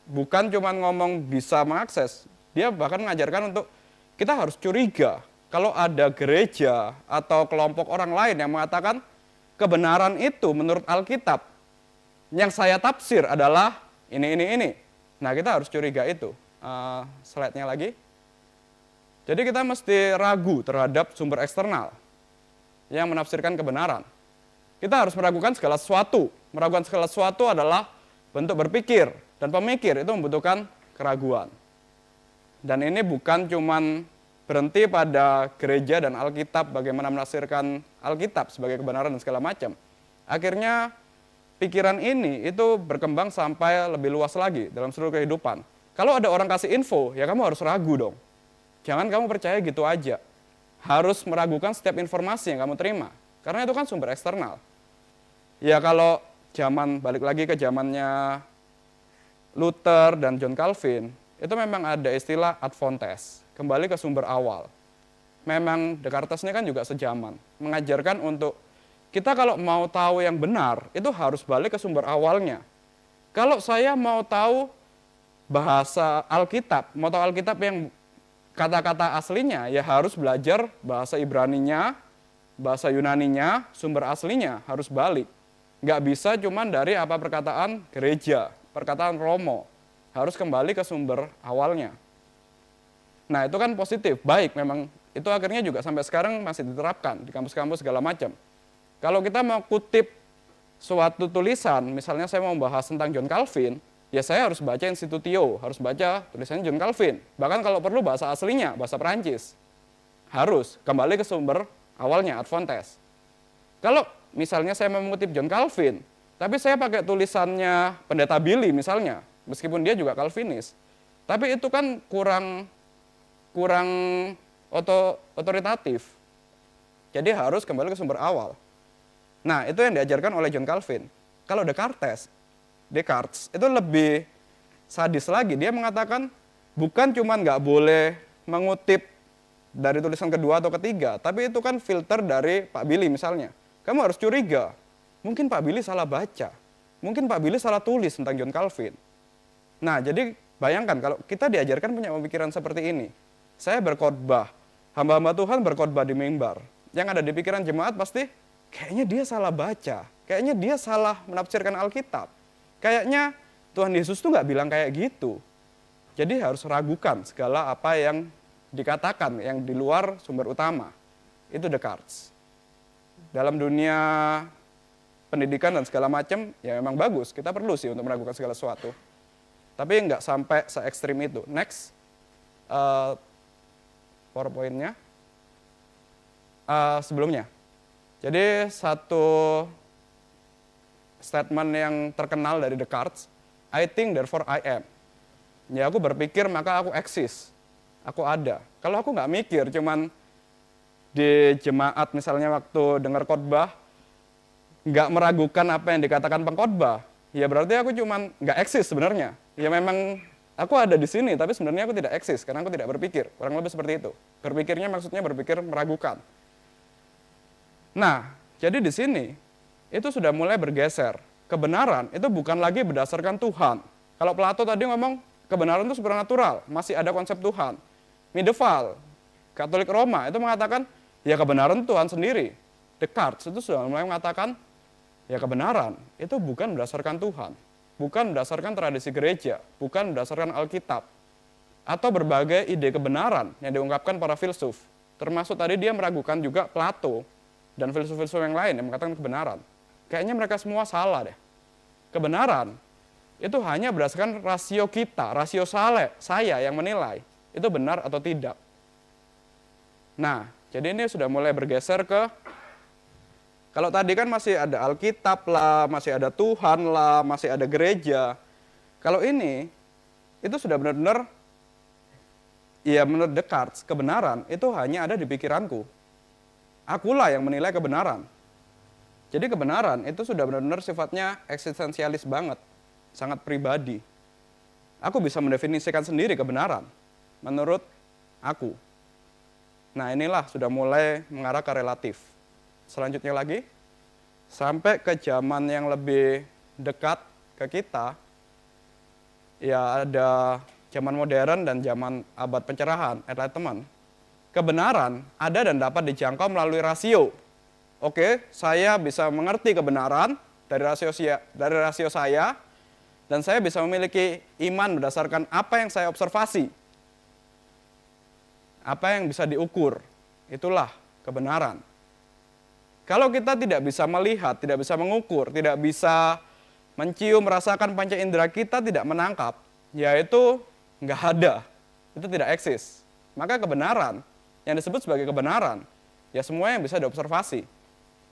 bukan cuma ngomong bisa mengakses, dia bahkan mengajarkan untuk kita harus curiga kalau ada gereja atau kelompok orang lain yang mengatakan kebenaran itu menurut Alkitab yang saya tafsir adalah ini. Nah, kita harus curiga itu. Slide-nya lagi. Jadi kita mesti ragu terhadap sumber eksternal yang menafsirkan kebenaran. Kita harus meragukan segala sesuatu. Meragukan segala sesuatu adalah bentuk berpikir. Dan pemikir itu membutuhkan keraguan. Dan ini bukan cuman berhenti pada gereja dan Alkitab, bagaimana menafsirkan Alkitab sebagai kebenaran dan segala macam. Akhirnya pikiran ini itu berkembang sampai lebih luas lagi dalam seluruh kehidupan. Kalau ada orang kasih info, ya kamu harus ragu dong. Jangan kamu percaya gitu aja. Harus meragukan setiap informasi yang kamu terima. Karena itu kan sumber eksternal. Ya kalau balik lagi ke zamannya Luther dan John Calvin, itu memang ada istilah ad fontes, kembali ke sumber awal. Memang Descartes ini kan juga sejaman, mengajarkan untuk kita kalau mau tahu yang benar, itu harus balik ke sumber awalnya. Kalau saya mau tahu bahasa Alkitab, mau tahu Alkitab yang kata-kata aslinya, ya harus belajar bahasa Ibraninya, bahasa Yunaninya, sumber aslinya harus balik. Nggak bisa cuman dari apa perkataan gereja, perkataan Romo, harus kembali ke sumber awalnya. Nah itu kan positif, baik memang itu akhirnya juga sampai sekarang masih diterapkan di kampus-kampus segala macam. Kalau kita mau kutip suatu tulisan, misalnya saya mau bahas tentang John Calvin, ya saya harus baca Institutio, harus baca tulisannya John Calvin. Bahkan kalau perlu bahasa aslinya, bahasa Perancis. Harus kembali ke sumber awalnya, ad fontes. Kalau misalnya saya mau mengutip John Calvin, tapi saya pakai tulisannya Pendeta Billy misalnya, meskipun dia juga Calvinis, tapi itu kan kurang otoritatif. Jadi harus kembali ke sumber awal. Nah, itu yang diajarkan oleh John Calvin. Kalau Descartes itu lebih sadis lagi. Dia mengatakan bukan cuma nggak boleh mengutip dari tulisan kedua atau ketiga, tapi itu kan filter dari Pak Billy misalnya. Kamu harus curiga, mungkin Pak Billy salah baca, mungkin Pak Billy salah tulis tentang John Calvin. Nah, jadi bayangkan kalau kita diajarkan punya pemikiran seperti ini. Saya berkhotbah, hamba-hamba Tuhan berkhotbah di mimbar. Yang ada di pikiran jemaat pasti, kayaknya dia salah baca, kayaknya dia salah menafsirkan Alkitab. Kayaknya Tuhan Yesus tuh nggak bilang kayak gitu. Jadi harus ragukan segala apa yang dikatakan, yang di luar sumber utama. Itu Descartes. Dalam dunia pendidikan dan segala macam, ya memang bagus. Kita perlu sih untuk meragukan segala sesuatu. Tapi nggak sampai se-ekstrim itu. Next, PowerPoint-nya. Sebelumnya. Jadi satu statement yang terkenal dari Descartes, I think therefore I am. Ya aku berpikir maka aku eksis, aku ada. Kalau aku nggak mikir, cuman di jemaat misalnya waktu dengar khotbah, nggak meragukan apa yang dikatakan pengkhotbah, ya berarti aku cuman nggak eksis sebenarnya. Ya memang aku ada di sini, tapi sebenarnya aku tidak eksis karena aku tidak berpikir. Kurang lebih seperti itu. Berpikirnya maksudnya berpikir meragukan. Nah, jadi di sini itu sudah mulai bergeser. Kebenaran itu bukan lagi berdasarkan Tuhan. Kalau Plato tadi ngomong kebenaran itu supernatural, masih ada konsep Tuhan. Middeval, Katolik Roma itu mengatakan ya kebenaran Tuhan sendiri. Descartes itu sudah mulai mengatakan ya kebenaran itu bukan berdasarkan Tuhan, bukan berdasarkan tradisi gereja, bukan berdasarkan Alkitab, atau berbagai ide kebenaran yang diungkapkan para filsuf. Termasuk tadi dia meragukan juga Plato dan filsuf-filsuf yang lain yang mengatakan kebenaran. Kayaknya mereka semua salah deh. Kebenaran itu hanya berdasarkan rasio kita, rasio saya yang menilai itu benar atau tidak. Nah, jadi ini sudah mulai bergeser ke, kalau tadi kan masih ada Alkitab lah, masih ada Tuhan lah, masih ada gereja. Kalau ini, itu sudah benar-benar, ya menurut Descartes, kebenaran itu hanya ada di pikiranku. Akulah yang menilai kebenaran. Jadi kebenaran itu sudah benar-benar sifatnya eksistensialis banget, sangat pribadi. Aku bisa mendefinisikan sendiri kebenaran, menurut aku. Nah inilah sudah mulai mengarah ke relatif. Selanjutnya lagi, sampai ke zaman yang lebih dekat ke kita, ya ada zaman modern dan zaman abad pencerahan, Enlightenment. Kebenaran ada dan dapat dijangkau melalui rasio. Oke, saya bisa mengerti kebenaran dari rasio saya, dan saya bisa memiliki iman berdasarkan apa yang saya observasi. Apa yang bisa diukur, itulah kebenaran. Kalau kita tidak bisa melihat, tidak bisa mengukur, tidak bisa mencium, merasakan panca indera, kita tidak menangkap, yaitu nggak ada, itu tidak eksis. Maka kebenaran, yang disebut sebagai kebenaran, ya semua yang bisa diobservasi.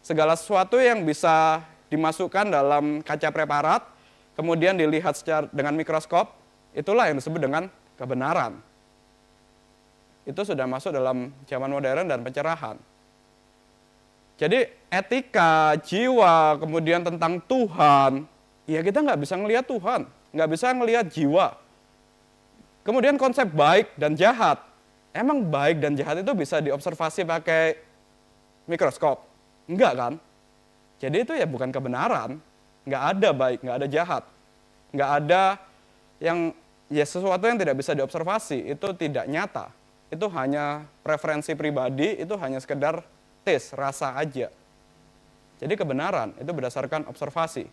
Segala sesuatu yang bisa dimasukkan dalam kaca preparat, kemudian dilihat dengan mikroskop, itulah yang disebut dengan kebenaran. Itu sudah masuk dalam zaman modern dan pencerahan. Jadi etika, jiwa, kemudian tentang Tuhan, ya kita nggak bisa ngelihat Tuhan, nggak bisa ngelihat jiwa. Kemudian konsep baik dan jahat, emang baik dan jahat itu bisa diobservasi pakai mikroskop? Enggak kan? Jadi itu ya bukan kebenaran, nggak ada baik, nggak ada jahat, nggak ada yang, ya sesuatu yang tidak bisa diobservasi, itu tidak nyata. Itu hanya preferensi pribadi, itu hanya sekedar tes, rasa aja. Jadi kebenaran itu berdasarkan observasi.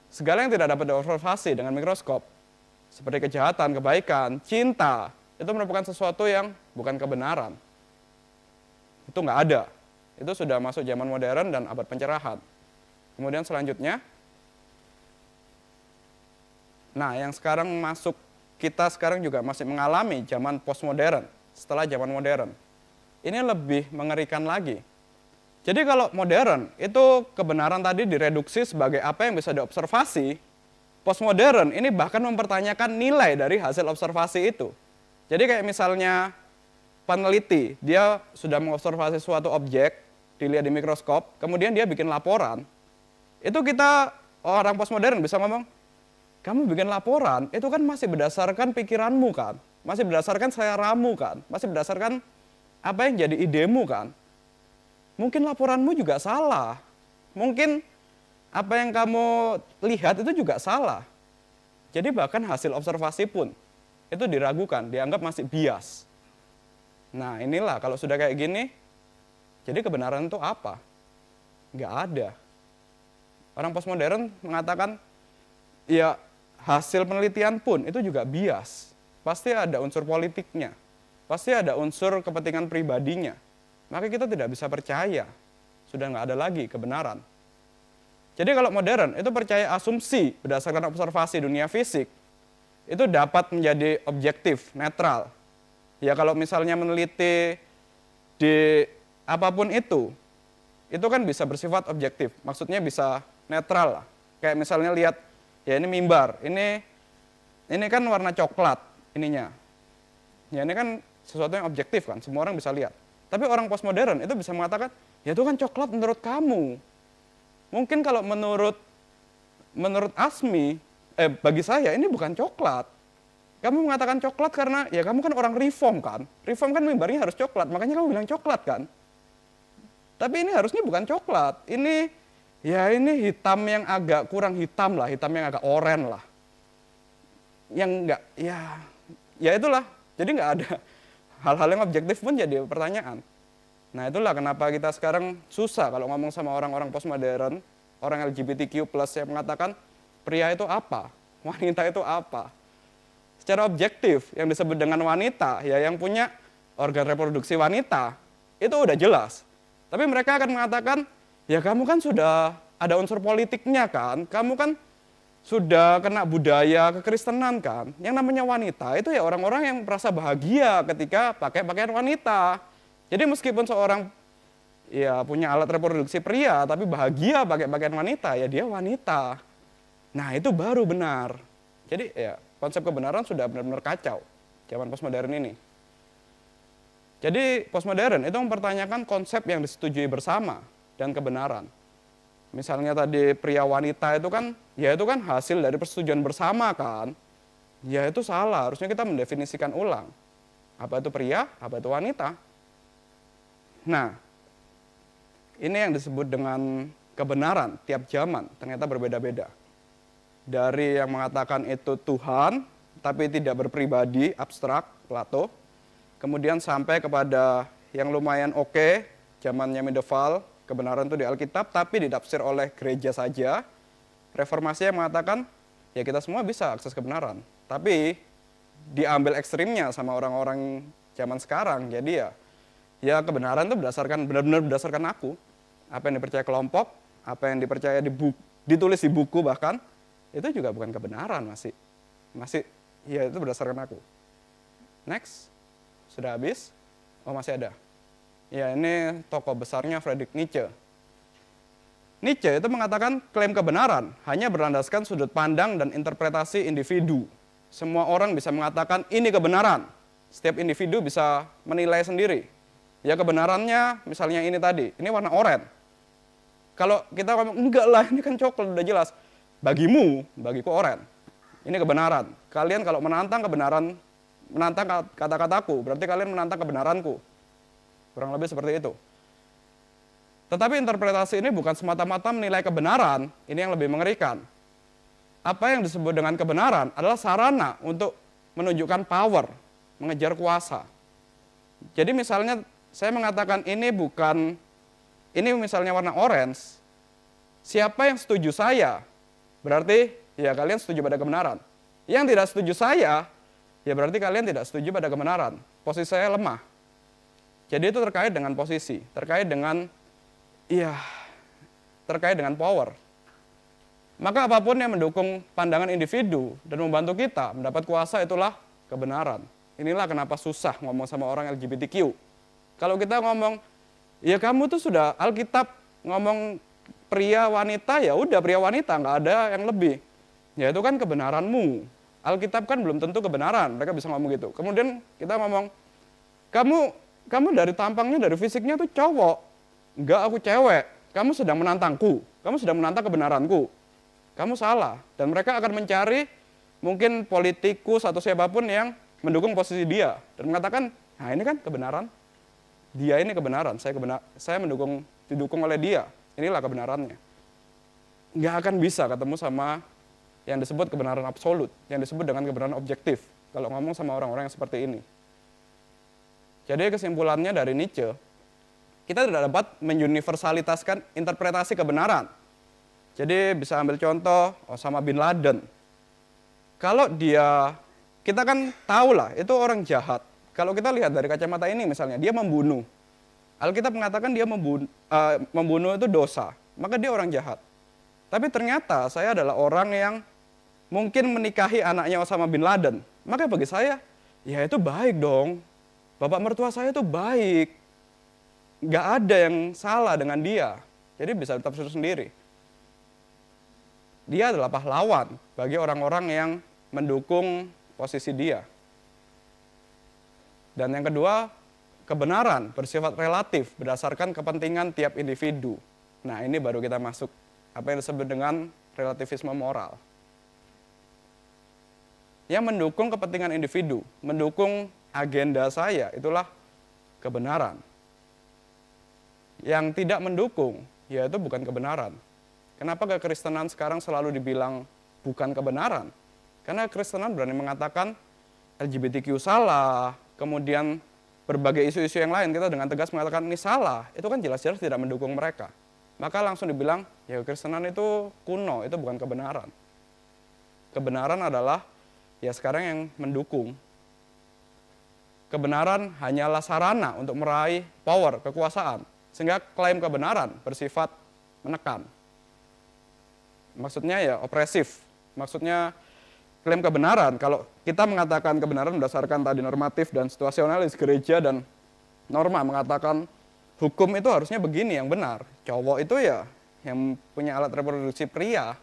Segala yang tidak dapat diobservasi dengan mikroskop, seperti kejahatan, kebaikan, cinta, itu merupakan sesuatu yang bukan kebenaran. Itu nggak ada. Itu sudah masuk zaman modern dan abad pencerahan. Kemudian selanjutnya, nah yang sekarang masuk, kita sekarang juga masih mengalami zaman postmodern, setelah zaman modern. Ini lebih mengerikan lagi. Jadi kalau modern, itu kebenaran tadi direduksi sebagai apa yang bisa diobservasi. Postmodern ini bahkan mempertanyakan nilai dari hasil observasi itu. Jadi kayak misalnya peneliti, dia sudah mengobservasi suatu objek, dilihat di mikroskop, kemudian dia bikin laporan. Itu kita, orang postmodern bisa ngomong, kamu bikin laporan, itu kan masih berdasarkan pikiranmu kan, masih berdasarkan seleramu kan, masih berdasarkan apa yang jadi idemu kan. Mungkin laporanmu juga salah, mungkin apa yang kamu lihat itu juga salah. Jadi bahkan hasil observasi pun itu diragukan, dianggap masih bias. Nah inilah kalau sudah kayak gini, jadi kebenaran itu apa? Nggak ada. Orang postmodern mengatakan, ya hasil penelitian pun itu juga bias. Pasti ada unsur politiknya, pasti ada unsur kepentingan pribadinya. Maka kita tidak bisa percaya, sudah nggak ada lagi kebenaran. Jadi kalau modern itu percaya asumsi berdasarkan observasi dunia fisik, itu dapat menjadi objektif, netral. Ya kalau misalnya meneliti di apapun itu kan bisa bersifat objektif, maksudnya bisa netral lah. Kayak misalnya lihat, ya ini mimbar, ini kan warna coklat ininya. Ya ini kan sesuatu yang objektif kan, semua orang bisa lihat. Tapi orang postmodern itu bisa mengatakan, ya itu kan coklat menurut kamu. Mungkin kalau menurut Asmi, bagi saya ini bukan coklat. Kamu mengatakan coklat karena ya kamu kan orang reform kan. Reform kan mimbarnya harus coklat, makanya kamu bilang coklat kan. Tapi ini harusnya bukan coklat. Ini hitam yang agak kurang hitam lah, hitam yang agak oranye lah. Yang enggak, ya itulah. Jadi enggak ada hal-hal yang objektif pun jadi pertanyaan. Nah itulah kenapa kita sekarang susah kalau ngomong sama orang-orang postmodern, orang LGBTQ+ yang mengatakan pria itu apa, wanita itu apa. Secara objektif yang disebut dengan wanita, ya yang punya organ reproduksi wanita, itu udah jelas. Tapi mereka akan mengatakan, ya kamu kan sudah ada unsur politiknya kan, kamu kan sudah kena budaya kekristenan kan. Yang namanya wanita itu ya orang-orang yang merasa bahagia ketika pakai pakaian wanita. Jadi meskipun seorang ya punya alat reproduksi pria tapi bahagia pakai pakaian wanita, ya dia wanita. Nah, itu baru benar. Jadi ya konsep kebenaran sudah benar-benar kacau zaman postmodern ini. Jadi postmodern itu mempertanyakan konsep yang disetujui bersama dan kebenaran. Misalnya tadi pria wanita itu kan hasil dari persetujuan bersama kan. Ya itu salah, harusnya kita mendefinisikan ulang. Apa itu pria, apa itu wanita. Nah, ini yang disebut dengan kebenaran tiap zaman, ternyata berbeda-beda. Dari yang mengatakan itu Tuhan, tapi tidak berpribadi, abstrak, Plato. Kemudian sampai kepada yang lumayan oke, zamannya medieval, kebenaran itu di Alkitab, tapi didafsir oleh gereja saja. Reformasi yang mengatakan, ya kita semua bisa akses kebenaran. Tapi diambil ekstrimnya sama orang-orang zaman sekarang. Jadi ya kebenaran itu benar-benar berdasarkan aku. Apa yang dipercaya kelompok, apa yang dipercaya ditulis di buku bahkan, itu juga bukan kebenaran masih ya itu berdasarkan aku. Next, sudah habis? Oh masih ada. Ya ini tokoh besarnya Friedrich Nietzsche. Nietzsche itu mengatakan klaim kebenaran hanya berlandaskan sudut pandang dan interpretasi individu. Semua orang bisa mengatakan ini kebenaran. Setiap individu bisa menilai sendiri. Ya kebenarannya misalnya ini tadi, ini warna oranye. Kalau kita ngomong enggak lah ini kan coklat udah jelas. Bagiku oranye. Ini kebenaran. Kalian kalau menantang kebenaran, menantang kata-kataku, berarti kalian menantang kebenaranku. Kurang lebih seperti itu. Tetapi interpretasi ini bukan semata-mata menilai kebenaran, ini yang lebih mengerikan. Apa yang disebut dengan kebenaran adalah sarana untuk menunjukkan power, mengejar kuasa. Jadi misalnya saya mengatakan ini misalnya warna orange, siapa yang setuju saya, berarti ya kalian setuju pada kebenaran. Yang tidak setuju saya, ya berarti kalian tidak setuju pada kebenaran. Posisi saya lemah. Jadi itu terkait dengan posisi, terkait dengan power. Maka apapun yang mendukung pandangan individu dan membantu kita mendapat kuasa itulah kebenaran. Inilah kenapa susah ngomong sama orang LGBTQ. Kalau kita ngomong, ya kamu tuh sudah Alkitab ngomong pria wanita, ya udah pria wanita, nggak ada yang lebih. Ya itu kan kebenaranmu. Alkitab kan belum tentu kebenaran, mereka bisa ngomong gitu. Kemudian kita ngomong, kamu dari tampangnya, dari fisiknya tuh cowok. Enggak, aku cewek. Kamu sedang menantangku. Kamu sedang menantang kebenaranku. Kamu salah. Dan mereka akan mencari mungkin politikus atau siapapun yang mendukung posisi dia. Dan mengatakan, nah ini kan kebenaran. Dia ini kebenaran. Saya didukung oleh dia. Inilah kebenarannya. Nggak akan bisa ketemu sama yang disebut kebenaran absolut. Yang disebut dengan kebenaran objektif. Kalau ngomong sama orang-orang yang seperti ini. Jadi kesimpulannya dari Nietzsche, kita tidak dapat menuniversalitaskan interpretasi kebenaran. Jadi bisa ambil contoh Osama bin Laden. Kalau kita kan tahu lah itu orang jahat. Kalau kita lihat dari kacamata ini misalnya, dia membunuh. Alkitab mengatakan dia membunuh itu dosa, maka dia orang jahat. Tapi ternyata saya adalah orang yang mungkin menikahi anaknya Osama bin Laden. Maka bagi saya, ya itu baik dong. Bapak mertua saya itu baik. Nggak ada yang salah dengan dia. Jadi bisa ditafsir sendiri. dia adalah pahlawan bagi orang-orang yang mendukung posisi dia. Dan yang kedua, kebenaran bersifat relatif berdasarkan kepentingan tiap individu. Nah, ini baru kita masuk apa yang disebut dengan relativisme moral. Yang mendukung kepentingan individu, mendukung agenda saya, itulah kebenaran. Yang tidak mendukung, ya itu bukan kebenaran. Kenapa kekristenan sekarang selalu dibilang bukan kebenaran? Karena kekristenan berani mengatakan LGBTQ salah, kemudian berbagai isu-isu yang lain kita dengan tegas mengatakan ini salah, itu kan jelas-jelas tidak mendukung mereka. Maka langsung dibilang, ya kekristenan itu kuno, itu bukan kebenaran. Kebenaran adalah ya sekarang yang mendukung. Kebenaran hanyalah sarana untuk meraih power, kekuasaan. Sehingga klaim kebenaran bersifat menekan. Maksudnya ya opresif. Maksudnya klaim kebenaran, kalau kita mengatakan kebenaran berdasarkan tadi normatif dan situasionalis gereja dan norma mengatakan hukum itu harusnya begini yang benar. Cowok itu ya yang punya alat reproduksi pria,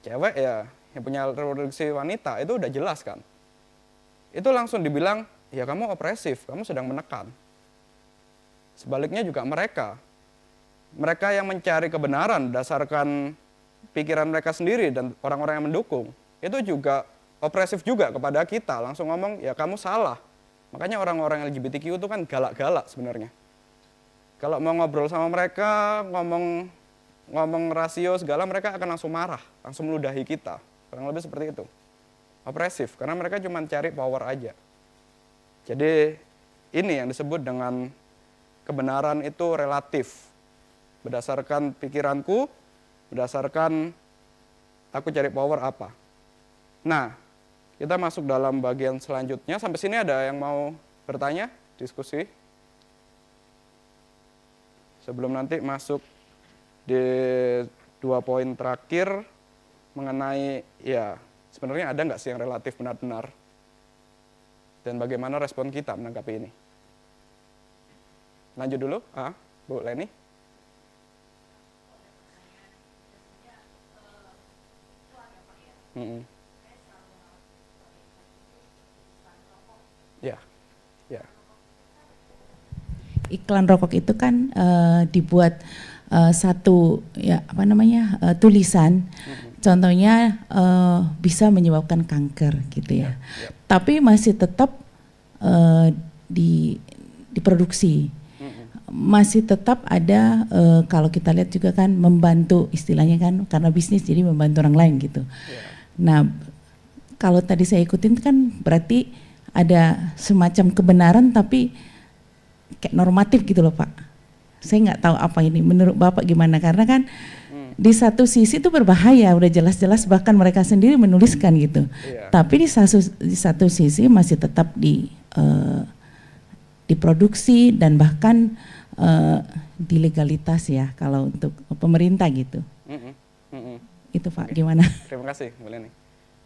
cewek ya yang punya alat reproduksi wanita, itu udah jelas kan. Itu langsung dibilang, ya kamu opresif, kamu sedang menekan. Sebaliknya juga mereka yang mencari kebenaran berdasarkan pikiran mereka sendiri dan orang-orang yang mendukung, itu juga opresif juga kepada kita, langsung ngomong, ya kamu salah. Makanya orang-orang LGBTQ itu kan galak-galak sebenarnya. Kalau mau ngobrol sama mereka, ngomong rasio segala, mereka akan langsung marah, langsung meludahi kita. Kurang lebih seperti itu. Opresif, karena mereka cuma cari power aja. Jadi ini yang disebut dengan kebenaran itu relatif. Berdasarkan pikiranku, berdasarkan aku cari power apa. Nah, kita masuk dalam bagian selanjutnya. Sampai sini ada yang mau bertanya, diskusi? Sebelum nanti masuk di 2 poin terakhir mengenai ya sebenarnya ada nggak sih yang relatif benar-benar dan bagaimana respon kita menanggapi ini. Lanjut dulu, Bu Leni. Ya, ya. Iklan rokok itu kan dibuat satu ya apa namanya tulisan, contohnya bisa menyebabkan kanker gitu ya. Tapi masih tetap diproduksi, masih tetap ada kalau kita lihat juga kan membantu istilahnya kan karena bisnis jadi membantu orang lain gitu. Nah kalau tadi saya ikutin kan berarti ada semacam kebenaran tapi kayak normatif gitu loh Pak. Saya nggak tahu apa ini, menurut Bapak gimana? Karena kan di satu sisi itu berbahaya, udah jelas-jelas bahkan mereka sendiri menuliskan gitu. Tapi di satu sisi masih tetap diproduksi dan bahkan dilegalitas ya kalau untuk pemerintah gitu. Itu Pak, gimana? Terima kasih Bu Leni.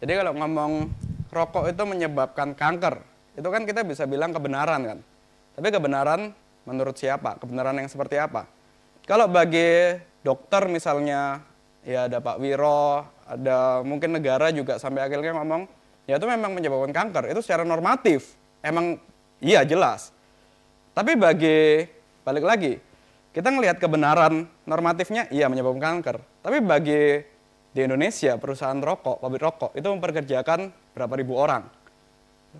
Jadi kalau ngomong rokok itu menyebabkan kanker, itu kan kita bisa bilang kebenaran kan. Tapi kebenaran menurut siapa? Kebenaran yang seperti apa? Kalau bagi dokter misalnya, ya ada Pak Wiro, ada mungkin negara juga sampai akhirnya ngomong, ya itu memang menyebabkan kanker. Itu secara normatif, emang iya jelas. Tapi balik lagi, kita ngelihat kebenaran normatifnya, iya menyebabkan kanker. Tapi bagi di Indonesia, perusahaan rokok, pabrik rokok, itu memperkerjakan berapa ribu orang.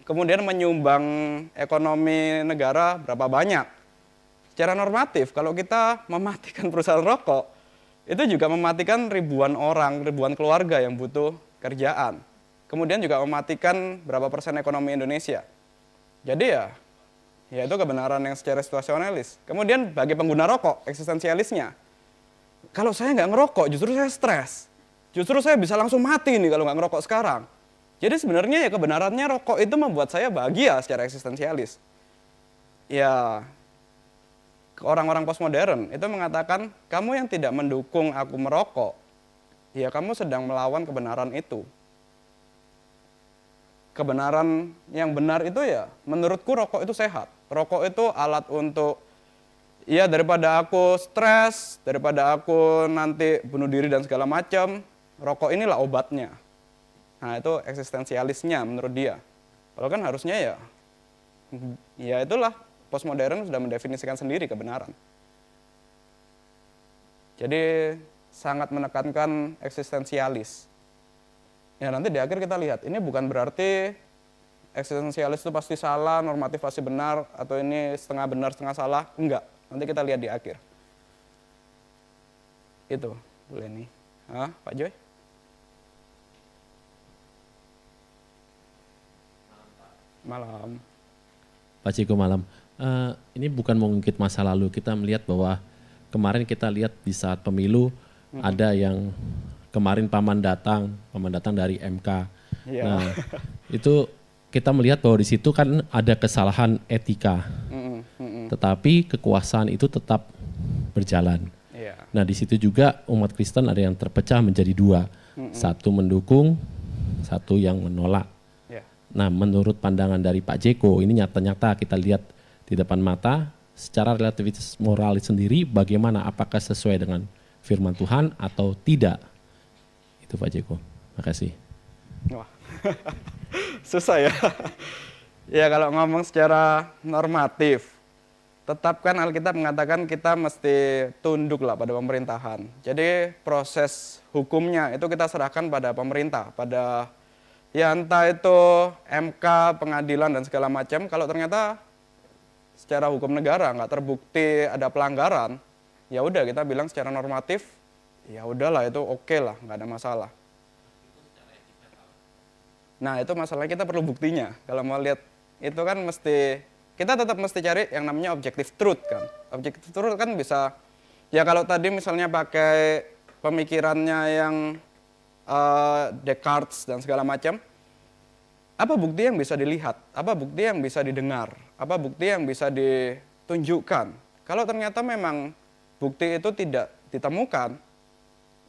Kemudian menyumbang ekonomi negara berapa banyak. Secara normatif, kalau kita mematikan perusahaan rokok, itu juga mematikan ribuan orang, ribuan keluarga yang butuh kerjaan. Kemudian juga mematikan berapa persen ekonomi Indonesia. Jadi ya itu kebenaran yang secara situasionalis. Kemudian bagi pengguna rokok, eksistensialisnya. Kalau saya nggak ngerokok, justru saya stres. Justru saya bisa langsung mati nih kalau nggak ngerokok sekarang. Jadi sebenarnya ya kebenarannya rokok itu membuat saya bahagia secara eksistensialis. Ya, orang-orang postmodern itu mengatakan, kamu yang tidak mendukung aku merokok, ya kamu sedang melawan kebenaran itu. Kebenaran yang benar itu ya, menurutku rokok itu sehat. Rokok itu alat untuk, ya daripada aku stres, daripada aku nanti bunuh diri dan segala macam, rokok inilah obatnya. Nah itu eksistensialisnya menurut dia. Kalau kan harusnya ya itulah postmodern sudah mendefinisikan sendiri kebenaran. Jadi sangat menekankan eksistensialis. Ya nanti di akhir kita lihat, ini bukan berarti eksistensialis itu pasti salah, normatif pasti benar, atau ini setengah benar, setengah salah. Enggak, nanti kita lihat di akhir. Itu, boleh nih. Pak Joy? Malam. Pak Ciko malam. Ini bukan mengungkit masa lalu, kita melihat bahwa kemarin kita lihat di saat pemilu ada yang kemarin paman datang dari MK. Iya. Nah, itu kita melihat bahwa di situ kan ada kesalahan etika. Tetapi kekuasaan itu tetap berjalan. Iya. Nah, di situ juga umat Kristen ada yang terpecah menjadi dua. Satu mendukung, satu yang menolak. Iya. Nah, menurut pandangan dari Pak Jeko, ini nyata-nyata kita lihat di depan mata, secara relativitas moral sendiri bagaimana, apakah sesuai dengan firman Tuhan atau tidak? Itu Pak Jeko. Makasih. Wah, susah ya. Ya kalau ngomong secara normatif, tetap kan Alkitab mengatakan kita mesti tunduk lah pada pemerintahan. Jadi proses hukumnya itu kita serahkan pada pemerintah, pada ya entah itu MK, pengadilan dan segala macam. Kalau ternyata secara hukum negara nggak terbukti ada pelanggaran, ya udah kita bilang secara normatif, ya udahlah itu oke lah, nggak ada masalah. Nah itu masalahnya kita perlu buktinya. Kalau mau lihat itu kan kita tetap mesti cari yang namanya objective truth kan. Objective truth kan bisa, ya kalau tadi misalnya pakai pemikirannya yang Descartes dan segala macam, apa bukti yang bisa dilihat? Apa bukti yang bisa didengar? Apa bukti yang bisa ditunjukkan? Kalau ternyata memang bukti itu tidak ditemukan,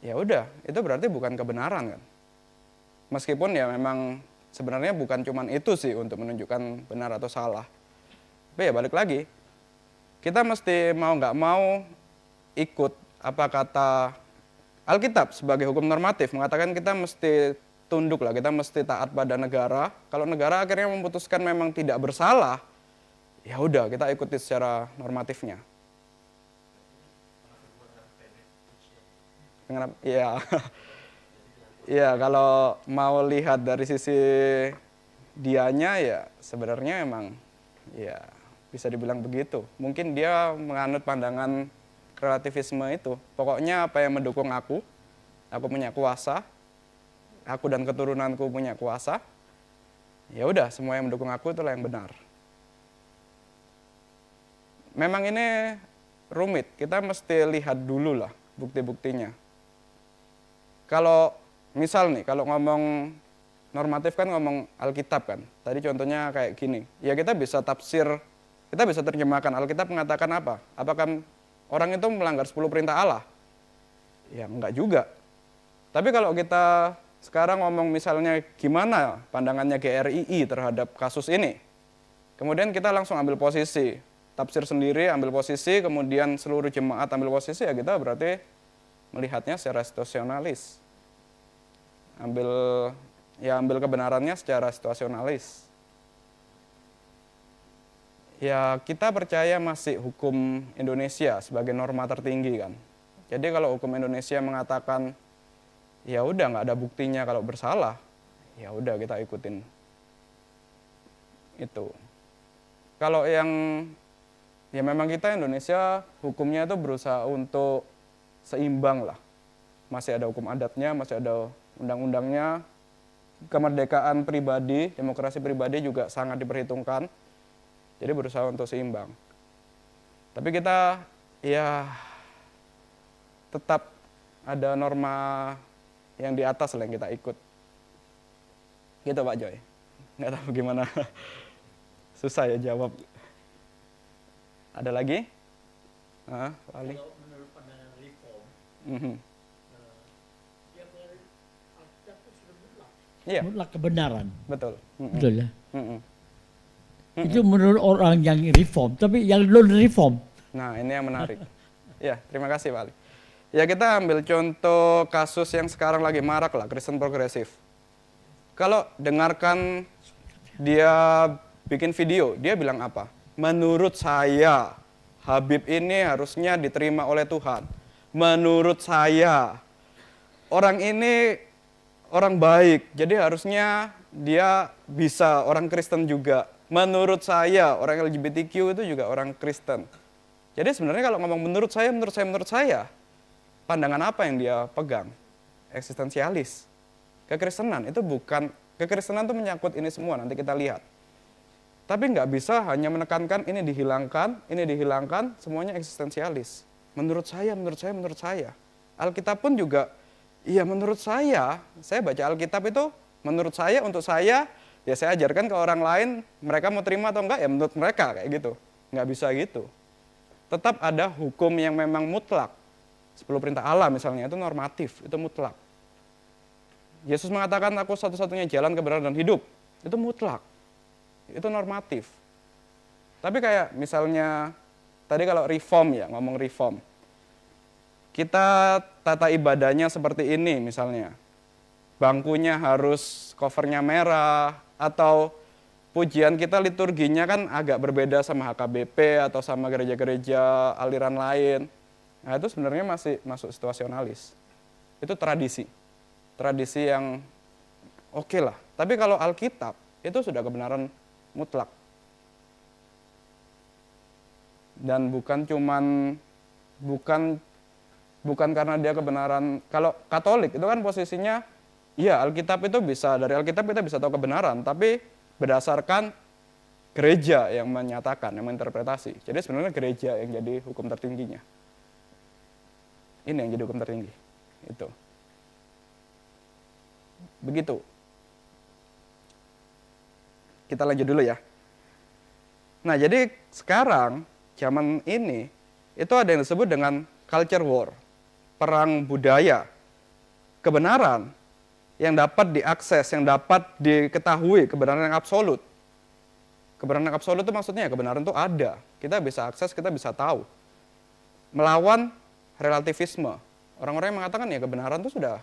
ya udah, itu berarti bukan kebenaran kan. Meskipun ya memang sebenarnya bukan cuman itu sih untuk menunjukkan benar atau salah. Tapi ya balik lagi, kita mesti mau nggak mau ikut apa kata Alkitab sebagai hukum normatif, mengatakan kita mesti tunduk lah, kita mesti taat pada negara. Kalau negara akhirnya memutuskan memang tidak bersalah, ya udah kita ikuti secara normatifnya. Kenapa? Ya. Ya kalau mau lihat dari sisi dianya ya sebenarnya emang ya bisa dibilang begitu. Mungkin dia menganut pandangan relativisme itu. Pokoknya apa yang mendukung aku punya kuasa, aku dan keturunanku punya kuasa, ya udah semua yang mendukung aku itulah yang benar. Memang ini rumit, kita mesti lihat dulu lah bukti-buktinya. Kalau misal nih, kalau ngomong normatif kan ngomong Alkitab kan. Tadi contohnya kayak gini. Ya kita bisa tafsir, kita bisa terjemahkan. Alkitab mengatakan apa? Apakah orang itu melanggar 10 perintah Allah? Ya enggak juga. Tapi kalau kita sekarang ngomong misalnya gimana pandangannya GRII terhadap kasus ini. Kemudian kita langsung ambil posisi. Tafsir sendiri, ambil posisi, kemudian seluruh jemaat ambil posisi, ya kita berarti melihatnya secara situasionalis. Ambil kebenarannya secara situasionalis. Ya kita percaya masih hukum Indonesia sebagai norma tertinggi kan. Jadi kalau hukum Indonesia mengatakan ya udah nggak ada buktinya kalau bersalah, ya udah kita ikutin itu. Kalau yang ya memang kita Indonesia hukumnya itu berusaha untuk seimbang lah. Masih ada hukum adatnya, masih ada undang-undangnya, kemerdekaan pribadi, demokrasi pribadi juga sangat diperhitungkan. Jadi berusaha untuk seimbang. Tapi kita ya tetap ada norma yang di atas lah yang kita ikut. Gitu Pak Joy. Nggak tahu gimana. Susah ya jawab. Ada lagi? Wali? Kalau menurut pandangan reform, Iya, mutlak kebenaran. betul. Betul ya? Mm-mm. Itu menurut orang yang reform, tapi yang non reform. Nah, ini yang menarik. Ya, terima kasih Pak Ali. Ya kita ambil contoh kasus yang sekarang lagi marak lah, Kristen progresif. Kalau dengarkan dia bikin video, dia bilang apa? Menurut saya, Habib ini harusnya diterima oleh Tuhan. Menurut saya, orang ini orang baik, jadi harusnya dia bisa orang Kristen juga. Menurut saya, orang LGBTQ itu juga orang Kristen. Jadi sebenarnya kalau ngomong menurut saya, pandangan apa yang dia pegang? Eksistensialis. Kekristenan itu bukan, kekristenan itu menyangkut ini semua, nanti kita lihat. Tapi nggak bisa hanya menekankan ini dihilangkan, semuanya eksistensialis. Menurut saya. Alkitab pun juga, iya menurut saya baca Alkitab itu, menurut saya, untuk saya, ya saya ajarkan ke orang lain, mereka mau terima atau enggak, ya menurut mereka, kayak gitu. Nggak bisa gitu. Tetap ada hukum yang memang mutlak. 10 perintah Allah misalnya, itu normatif, itu mutlak. Yesus mengatakan, aku satu-satunya jalan kebenaran dan hidup. Itu mutlak. Itu normatif. Tapi kayak misalnya, tadi kalau reform ya, ngomong reform. Kita tata ibadahnya seperti ini misalnya. Bangkunya harus covernya merah, atau pujian kita liturginya kan agak berbeda sama HKBP atau sama gereja-gereja aliran lain. Nah itu sebenarnya masih masuk situasionalis. Itu tradisi. Tradisi yang oke lah. Tapi kalau Alkitab, itu sudah kebenaran mutlak. Dan bukan karena dia kebenaran. Kalau Katolik itu kan posisinya, iya Alkitab itu bisa, dari Alkitab kita bisa tahu kebenaran, tapi berdasarkan gereja yang menyatakan, yang menginterpretasi. Jadi sebenarnya gereja yang jadi hukum tertingginya. Ini yang jadi hukum tertinggi. Itu. Begitu. Kita lanjut dulu ya. Nah, jadi sekarang zaman ini itu ada yang disebut dengan culture war, perang budaya. Kebenaran yang dapat diakses, yang dapat diketahui, kebenaran yang absolut. Kebenaran yang absolut itu maksudnya ya kebenaran itu ada. Kita bisa akses, kita bisa tahu. Melawan relativisme. Orang-orang yang mengatakan ya kebenaran itu sudah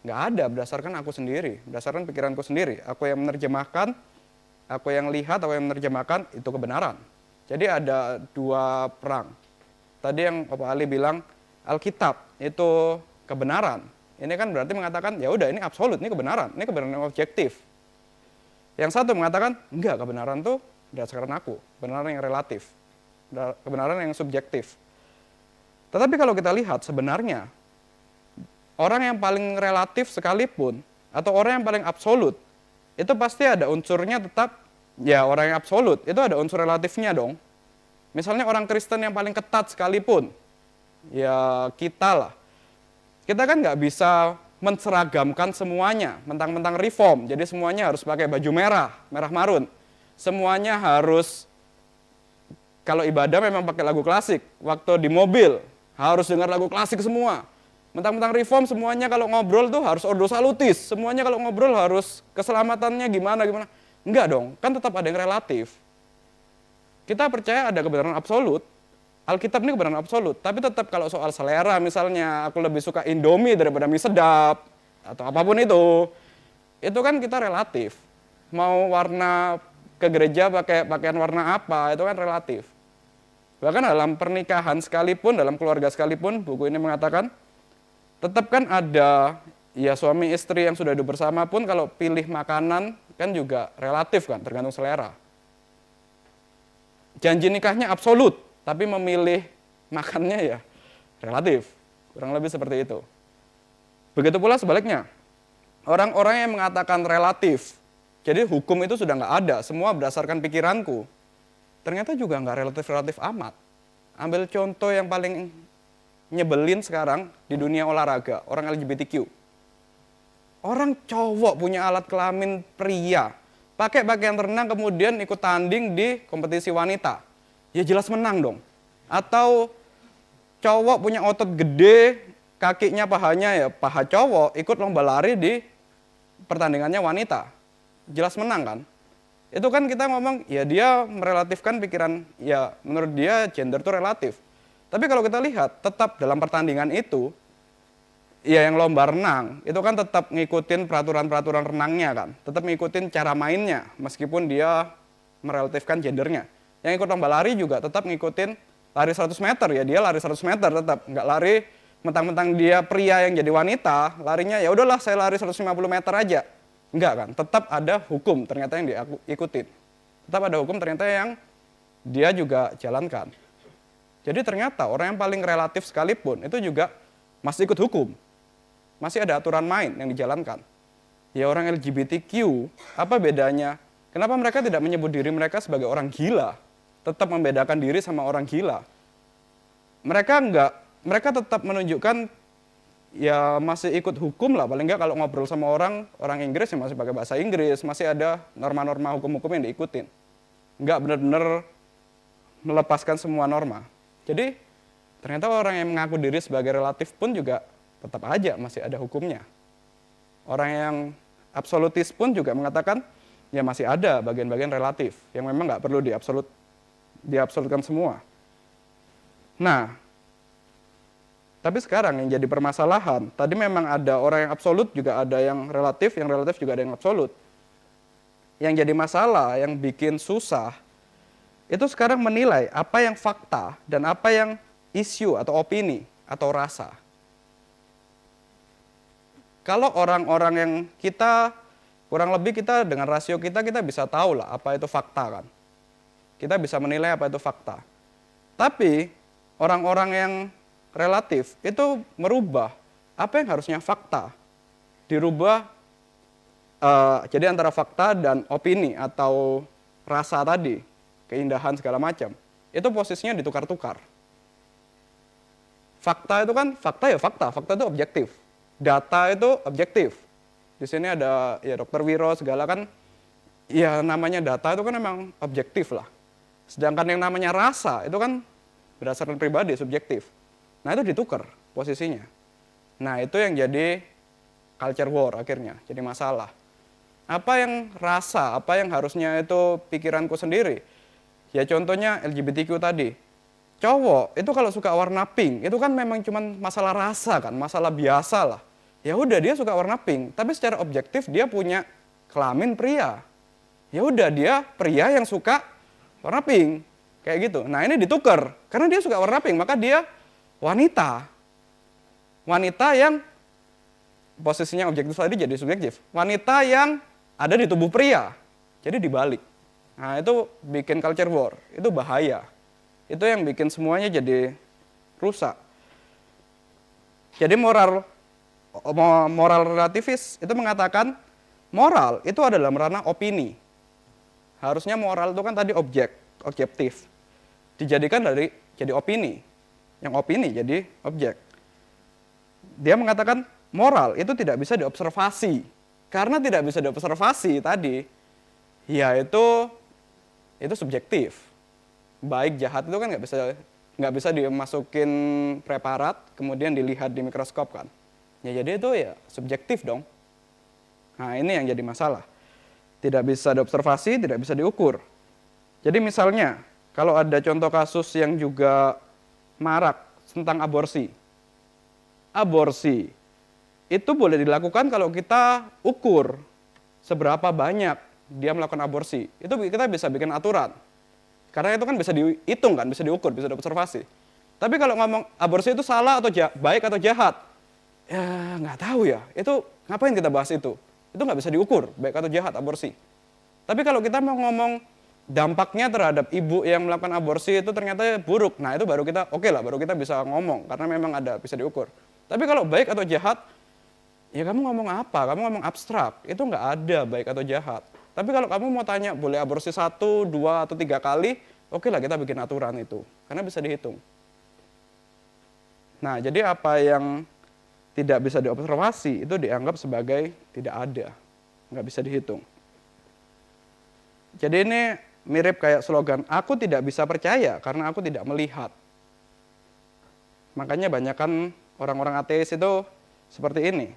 nggak ada berdasarkan aku sendiri, berdasarkan pikiranku sendiri. Aku yang menerjemahkan, aku yang lihat, aku yang menerjemahkan, itu kebenaran. Jadi ada dua perang. Tadi yang Bapak Ali bilang, Alkitab itu kebenaran. Ini kan berarti mengatakan, ya udah ini absolut, ini kebenaran yang objektif. Yang satu mengatakan, enggak, kebenaran itu berdasarkan aku, kebenaran yang relatif, kebenaran yang subjektif. Tetapi kalau kita lihat sebenarnya, orang yang paling relatif sekalipun, atau orang yang paling absolut, itu pasti ada unsurnya tetap, ya orang yang absolut, itu ada unsur relatifnya dong. Misalnya orang Kristen yang paling ketat sekalipun, ya kita lah. Kita kan nggak bisa menseragamkan semuanya, mentang-mentang reform, jadi semuanya harus pakai baju merah, merah marun. Semuanya harus, kalau ibadah memang pakai lagu klasik, waktu di mobil harus dengar lagu klasik semua. Mentang-mentang reform semuanya kalau ngobrol tuh harus ordo salutis, semuanya kalau ngobrol harus keselamatannya gimana. Enggak dong, kan tetap ada yang relatif. Kita percaya ada kebenaran absolut, Alkitab ini kebenaran absolut, tapi tetap kalau soal selera misalnya, aku lebih suka Indomie daripada mie sedap, atau apapun itu kan kita relatif. Mau warna ke gereja pakai pakaian warna apa, itu kan relatif. Bahkan dalam pernikahan sekalipun, dalam keluarga sekalipun, buku ini mengatakan, tetap kan ada, ya suami istri yang sudah hidup bersama pun kalau pilih makanan, kan juga relatif kan, tergantung selera. Janji nikahnya absolut, tapi memilih makannya ya relatif. Kurang lebih seperti itu. Begitu pula sebaliknya. Orang-orang yang mengatakan relatif, jadi hukum itu sudah nggak ada, semua berdasarkan pikiranku. Ternyata juga nggak relatif-relatif amat. Ambil contoh yang paling nyebelin sekarang di dunia olahraga, orang LGBTQ. Orang cowok punya alat kelamin pria, pakai pakaian renang kemudian ikut tanding di kompetisi wanita. Ya jelas menang dong. Atau cowok punya otot gede, kakinya pahanya ya paha cowok, ikut lomba lari di pertandingannya wanita. Jelas menang kan? Itu kan kita ngomong, ya dia merelatifkan pikiran, ya menurut dia gender itu relatif. Tapi kalau kita lihat, tetap dalam pertandingan itu, ya yang lomba renang itu kan tetap ngikutin peraturan-peraturan renangnya kan, tetap ngikutin cara mainnya meskipun dia merelatifkan gendernya. Yang ikut lomba lari juga tetap ngikutin lari 100 meter, ya dia lari 100 meter tetap, nggak lari mentang-mentang dia pria yang jadi wanita, larinya ya udahlah saya lari 150 meter aja. Enggak kan, tetap ada hukum ternyata yang dia ikutin. Tetap ada hukum ternyata yang dia juga jalankan. Jadi ternyata orang yang paling relatif sekalipun itu juga masih ikut hukum. Masih ada aturan main yang dijalankan. Ya orang LGBTQ, apa bedanya? Kenapa mereka tidak menyebut diri mereka sebagai orang gila? Tetap membedakan diri sama orang gila. Mereka tetap menunjukkan ya masih ikut hukum lah. Paling enggak kalau ngobrol sama orang Inggris ya masih pakai bahasa Inggris, masih ada norma-norma hukum-hukum yang diikutin. Enggak benar-benar melepaskan semua norma. Jadi ternyata orang yang mengaku diri sebagai relatif pun juga tetap aja masih ada hukumnya. Orang yang absolutis pun juga mengatakan ya masih ada bagian-bagian relatif yang memang nggak perlu diabsolutkan semua. Nah, tapi sekarang yang jadi permasalahan, tadi memang ada orang yang absolut juga ada yang relatif juga ada yang absolut. Yang jadi masalah, yang bikin susah, itu sekarang menilai apa yang fakta dan apa yang isu atau opini atau rasa. Kalau orang-orang yang kita, kurang lebih kita dengan rasio kita bisa tahu lah apa itu fakta kan. Kita bisa menilai apa itu fakta. Tapi orang-orang yang relatif itu merubah apa yang harusnya fakta. Dirubah jadi antara fakta dan opini atau rasa tadi, keindahan segala macam. Itu posisinya ditukar-tukar. Fakta itu kan fakta itu objektif. Data itu objektif. Di sini ada ya Dr. Wiro segala kan, ya namanya data itu kan memang objektif lah. Sedangkan yang namanya rasa itu kan berdasarkan pribadi, subjektif. Nah itu ditukar posisinya. Nah itu yang jadi culture war akhirnya, jadi masalah. Apa yang rasa, apa yang harusnya itu pikiranku sendiri. Ya contohnya LGBTQ tadi. Cowok itu kalau suka warna pink, itu kan memang cuma masalah rasa kan, masalah biasa lah. Ya udah dia suka warna pink, tapi secara objektif dia punya kelamin pria. Ya udah dia pria yang suka warna pink, kayak gitu. Nah ini ditukar, karena dia suka warna pink, maka dia wanita. Wanita yang posisinya objektif tadi jadi subjektif. Wanita yang ada di tubuh pria, jadi dibalik. Nah itu bikin culture war, itu bahaya. Itu yang bikin semuanya jadi rusak. Jadi moral relativis itu mengatakan moral itu adalah ranah opini. Harusnya moral itu kan tadi objektif. Dijadikan jadi opini. Yang opini jadi objek. Dia mengatakan moral itu tidak bisa diobservasi. Karena tidak bisa diobservasi tadi, ya itu subjektif. Baik jahat itu kan nggak bisa dimasukin preparat kemudian dilihat di mikroskop kan. Ya jadi itu ya subjektif dong. Nah ini yang jadi masalah. Tidak bisa diobservasi, tidak bisa diukur. Jadi misalnya kalau ada contoh kasus yang juga marak tentang aborsi. Aborsi itu boleh dilakukan kalau kita ukur seberapa banyak dia melakukan aborsi. Itu kita bisa bikin aturan. Karena itu kan bisa dihitung kan, bisa diukur, bisa diobservasi. Tapi kalau ngomong aborsi itu salah atau baik atau jahat, ya nggak tahu ya. Itu ngapain kita bahas itu? Itu nggak bisa diukur, baik atau jahat aborsi. Tapi kalau kita mau ngomong dampaknya terhadap ibu yang melakukan aborsi itu ternyata buruk, nah itu baru kita baru kita bisa ngomong karena memang ada bisa diukur. Tapi kalau baik atau jahat, ya kamu ngomong apa? Kamu ngomong abstrak, itu nggak ada baik atau jahat. Tapi kalau kamu mau tanya boleh aborsi 1, 2, atau 3 kali, lah kita bikin aturan itu. Karena bisa dihitung. Nah jadi apa yang tidak bisa diobservasi itu dianggap sebagai tidak ada. Nggak bisa dihitung. Jadi ini mirip kayak slogan, aku tidak bisa percaya karena aku tidak melihat. Makanya banyakkan orang-orang ateis itu seperti ini.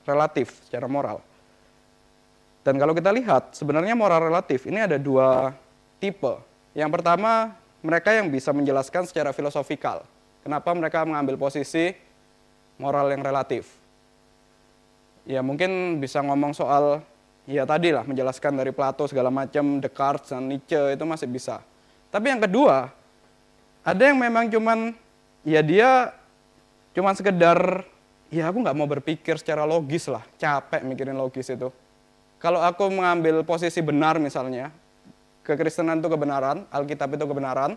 Relatif secara moral. Dan kalau kita lihat, sebenarnya moral relatif ini ada 2 tipe. Yang pertama, mereka yang bisa menjelaskan secara filosofikal. Kenapa mereka mengambil posisi moral yang relatif. Ya mungkin bisa ngomong soal, ya tadi lah menjelaskan dari Plato segala macam, Descartes dan Nietzsche itu masih bisa. Tapi yang kedua, ada yang memang cuman, ya dia cuman sekedar, ya aku nggak mau berpikir secara logis lah, capek mikirin logis itu. Kalau aku mengambil posisi benar misalnya, kekristenan itu kebenaran, Alkitab itu kebenaran,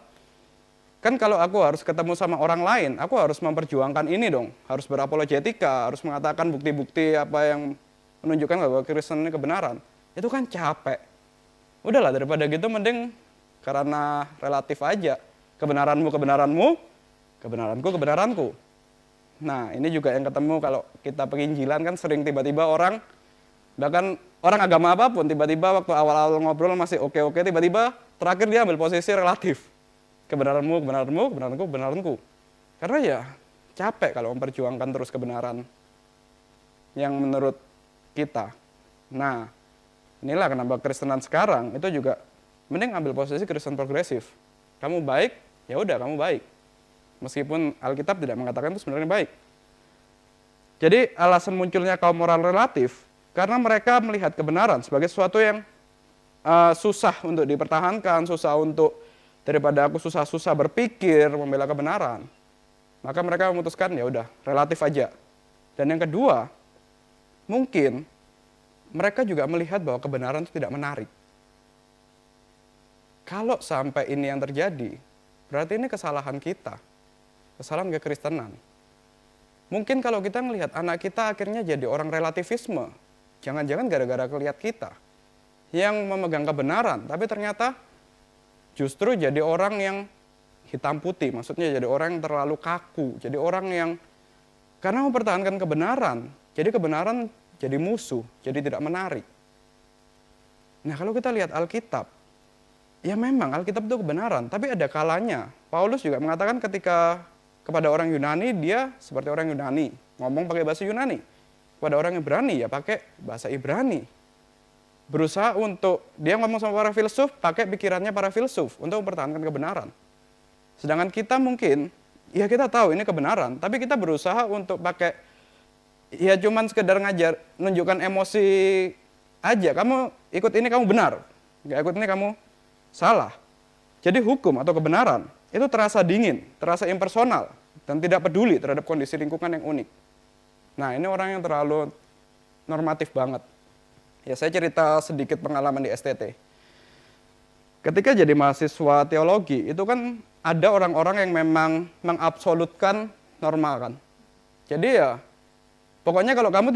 kan kalau aku harus ketemu sama orang lain, aku harus memperjuangkan ini dong, harus berapologetika, harus mengatakan bukti-bukti apa yang menunjukkan bahwa Kristen ini kebenaran. Itu kan capek. Udahlah daripada gitu mending karena relatif aja. Kebenaranmu kebenaranmu, kebenaranku kebenaranku. Nah ini juga yang ketemu kalau kita penginjilan kan sering tiba-tiba orang, bahkan orang agama apapun tiba-tiba waktu awal-awal ngobrol masih oke-oke, tiba-tiba terakhir dia ambil posisi relatif. Kebenaranmu, kebenaranmu, kebenaranku, kebenaranku. Karena ya capek kalau memperjuangkan terus kebenaran yang menurut kita. Nah, inilah kenapa Kristenan sekarang itu juga mending ambil posisi Kristen progresif. Kamu baik, ya udah kamu baik. Meskipun Alkitab tidak mengatakan itu sebenarnya baik. Jadi alasan munculnya kaum moral relatif karena mereka melihat kebenaran sebagai sesuatu yang susah untuk dipertahankan, susah untuk daripada aku susah-susah berpikir membela kebenaran, maka mereka memutuskan ya udah relatif aja. Dan yang kedua, mungkin mereka juga melihat bahwa kebenaran itu tidak menarik. Kalau sampai ini yang terjadi, berarti ini kesalahan kita, kesalahan kekristenan. Mungkin kalau kita melihat anak kita akhirnya jadi orang relativisme, jangan-jangan gara-gara ngelihat kita yang memegang kebenaran, tapi ternyata justru jadi orang yang hitam putih, maksudnya jadi orang yang terlalu kaku, jadi orang yang karena mempertahankan kebenaran, jadi kebenaran jadi musuh, jadi tidak menarik. Nah kalau kita lihat Alkitab, ya memang Alkitab itu kebenaran, tapi ada kalanya. Paulus juga mengatakan ketika kepada orang Yunani, dia seperti orang Yunani, ngomong pakai bahasa Yunani. Kepada orang Ibrani, ya pakai bahasa Ibrani. Berusaha untuk, dia ngomong sama para filsuf, pakai pikirannya para filsuf untuk mempertahankan kebenaran. Sedangkan kita mungkin, ya kita tahu ini kebenaran, tapi kita berusaha untuk pakai, ya cuman sekedar ngajar, nunjukkan emosi aja. Kamu ikut ini kamu benar, nggak ikut ini kamu salah. Jadi hukum atau kebenaran itu terasa dingin, terasa impersonal, dan tidak peduli terhadap kondisi lingkungan yang unik. Nah ini orang yang terlalu normatif banget. Ya saya cerita sedikit pengalaman di STT. Ketika jadi mahasiswa teologi, itu kan ada orang-orang yang memang mengabsolutkan norma kan. Jadi ya, pokoknya kalau kamu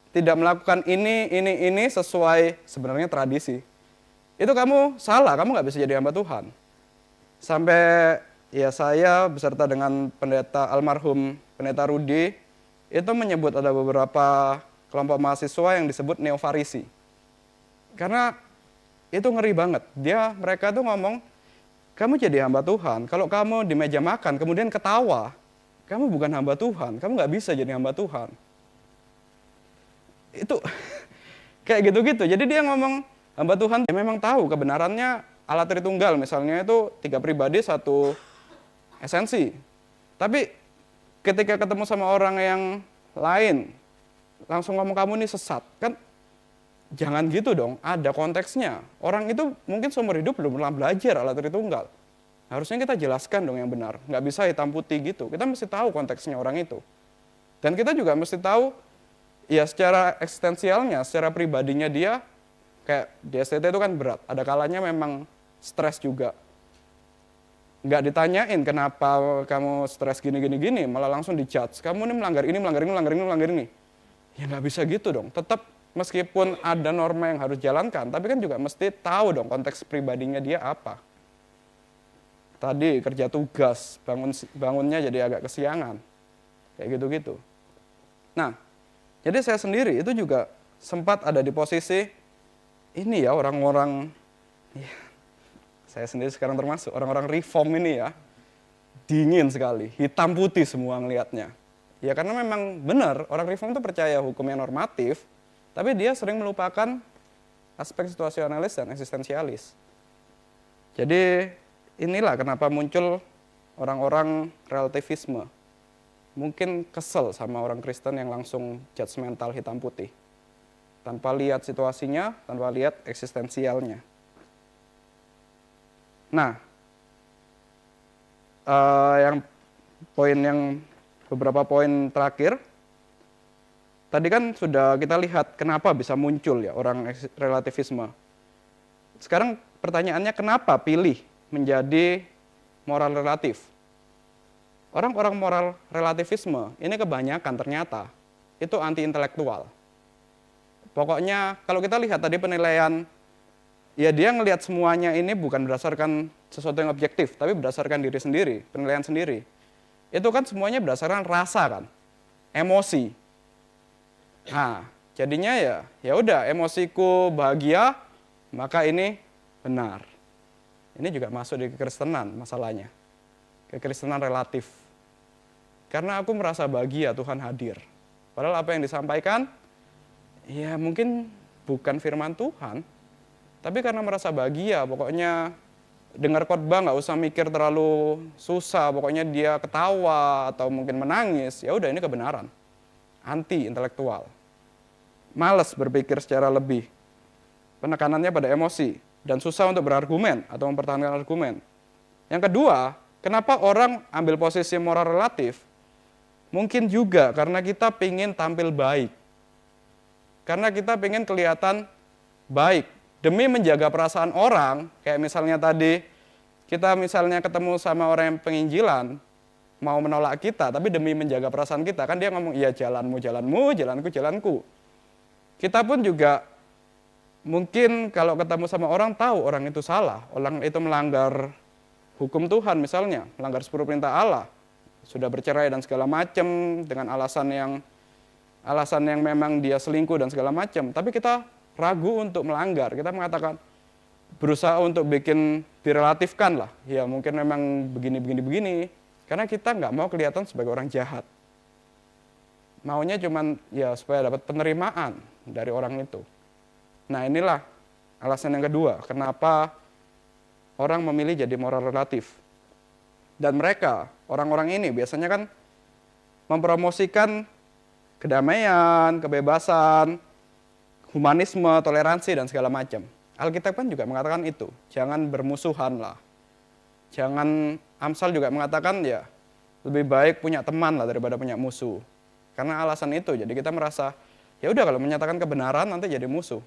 tidak melakukan ini sesuai sebenarnya tradisi, itu kamu salah, kamu nggak bisa jadi hamba Tuhan. Sampai ya saya beserta dengan pendeta almarhum pendeta Rudi, itu menyebut ada beberapa kelompok mahasiswa yang disebut neofarisi. Karena itu ngeri banget. Mereka tuh ngomong, kamu jadi hamba Tuhan, kalau kamu di meja makan kemudian ketawa, kamu bukan hamba Tuhan, kamu nggak bisa jadi hamba Tuhan. Itu kayak gitu-gitu. Jadi dia ngomong, hamba Tuhan dia memang tahu kebenarannya Allah Tritunggal, misalnya itu 3 pribadi 1 esensi. Tapi ketika ketemu sama orang yang lain, langsung ngomong kamu ini sesat, kan jangan gitu dong, ada konteksnya. Orang itu mungkin seumur hidup belum pernah belajar Allah Tritunggal. Harusnya kita jelaskan dong yang benar, nggak bisa hitam putih gitu. Kita mesti tahu konteksnya orang itu. Dan kita juga mesti tahu, ya secara eksistensialnya, secara pribadinya dia, kayak di STT itu kan berat, ada kalanya memang stres juga. Nggak ditanyain kenapa kamu stres gini, malah langsung dijudge. Kamu ini melanggar ini. Ya nggak bisa gitu dong. Tetap meskipun ada norma yang harus jalankan, tapi kan juga mesti tahu dong konteks pribadinya dia apa. Tadi kerja tugas, bangunnya jadi agak kesiangan. Kayak gitu-gitu. Nah, jadi saya sendiri itu juga sempat ada di posisi ini ya orang-orang, ya, saya sendiri sekarang termasuk orang-orang reform ini ya, dingin sekali, hitam putih semua ngelihatnya. Ya karena memang benar, orang reform itu percaya hukum yang normatif, tapi dia sering melupakan aspek situasionalis dan eksistensialis. Jadi inilah kenapa muncul orang-orang relativisme. mungkin kesel sama orang Kristen yang langsung judgmental hitam putih. Tanpa lihat situasinya, tanpa lihat eksistensialnya. Nah, beberapa poin terakhir, tadi kan sudah kita lihat kenapa bisa muncul ya orang relativisme. Sekarang pertanyaannya kenapa pilih menjadi moral relatif? Orang-orang moral relativisme ini kebanyakan ternyata itu anti-intelektual. Pokoknya kalau kita lihat tadi penilaian, ya dia ngelihat semuanya ini bukan berdasarkan sesuatu yang objektif, tapi berdasarkan diri sendiri, penilaian sendiri. Itu kan semuanya berdasarkan rasa kan, emosi. Nah, jadinya ya udah emosiku bahagia, maka ini benar. Ini juga masuk di kekristenan masalahnya. Kekristenan relatif. Karena aku merasa bahagia Tuhan hadir. Padahal apa yang disampaikan, ya mungkin bukan firman Tuhan, tapi karena merasa bahagia, pokoknya dengar khotbah nggak usah mikir terlalu susah, pokoknya dia ketawa atau mungkin menangis, ya udah ini kebenaran. Anti intelektual. Malas berpikir secara lebih. Penekanannya pada emosi dan susah untuk berargumen atau mempertahankan argumen. Yang kedua, kenapa orang ambil posisi moral relatif? Mungkin juga karena kita pingin tampil baik. Karena kita pingin kelihatan baik. Demi menjaga perasaan orang, kayak misalnya tadi, kita misalnya ketemu sama orang yang penginjilan, mau menolak kita, tapi demi menjaga perasaan kita, kan dia ngomong, iya jalanmu, jalanmu, jalanku, jalanku. Kita pun juga mungkin kalau ketemu sama orang, tahu orang itu salah, orang itu melanggar hukum Tuhan misalnya, melanggar 10 perintah Allah, sudah bercerai dan segala macam dengan alasan yang memang dia selingkuh dan segala macam, tapi kita ragu untuk melanggar. Kita mengatakan berusaha untuk direlatifkan lah. Ya mungkin memang begini. Karena kita nggak mau kelihatan sebagai orang jahat. Maunya cuman ya supaya dapat penerimaan dari orang itu. Nah inilah alasan yang kedua. Kenapa orang memilih jadi moral relatif. Dan mereka, orang-orang ini biasanya kan mempromosikan kedamaian, kebebasan, humanisme, toleransi, dan segala macam. Alkitab kan juga mengatakan itu, jangan bermusuhan lah. Jangan, Amsal juga mengatakan ya, lebih baik punya teman lah daripada punya musuh. Karena alasan itu, jadi kita merasa, ya udah kalau menyatakan kebenaran nanti jadi musuh.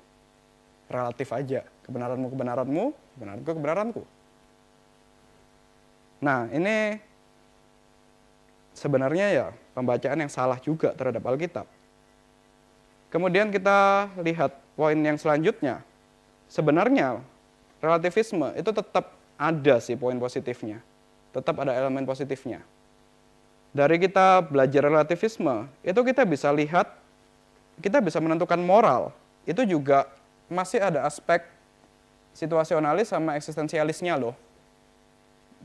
Relatif aja, kebenaranmu, kebenaranku, kebenaranku. Nah ini sebenarnya ya pembacaan yang salah juga terhadap Alkitab. Kemudian kita lihat poin yang selanjutnya. Sebenarnya relativisme itu tetap ada sih poin positifnya. Tetap ada elemen positifnya. Dari kita belajar relativisme, itu kita bisa lihat, kita bisa menentukan moral. Itu juga masih ada aspek situasionalis sama eksistensialisnya loh.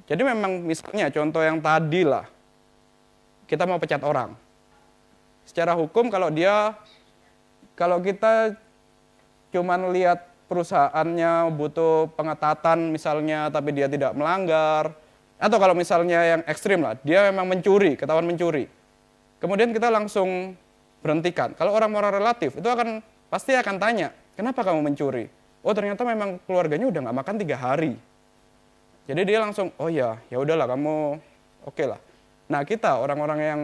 Jadi memang misalnya contoh yang tadi lah, kita mau pecat orang. Secara hukum kalau kita cuman lihat perusahaannya butuh pengetatan misalnya tapi dia tidak melanggar, atau kalau misalnya yang ekstrim lah, dia memang mencuri, ketahuan mencuri. Kemudian kita langsung berhentikan. Kalau orang moral relatif itu pasti akan tanya, kenapa kamu mencuri? Oh ternyata memang keluarganya udah nggak makan 3 hari. Jadi dia langsung, oh ya udahlah kamu oke lah. Nah kita orang-orang yang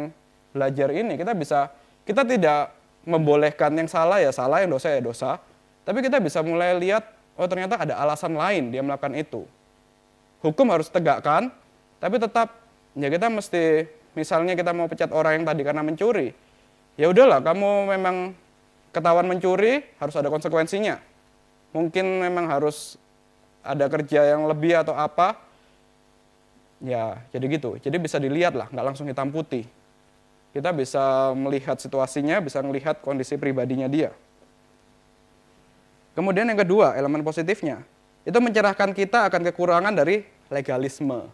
belajar ini kita tidak membolehkan yang salah ya salah, yang dosa ya dosa. Tapi kita bisa mulai lihat, oh ternyata ada alasan lain dia melakukan itu. Hukum harus tegakkan, tapi tetap ya kita mesti, misalnya kita mau pecat orang yang tadi karena mencuri, ya udahlah kamu memang ketahuan mencuri, harus ada konsekuensinya. Mungkin memang harus ada kerja yang lebih atau apa, ya jadi gitu. Jadi bisa dilihat lah, nggak langsung hitam putih. Kita bisa melihat situasinya, bisa melihat kondisi pribadinya dia. Kemudian yang kedua, elemen positifnya, itu mencerahkan kita akan kekurangan dari legalisme.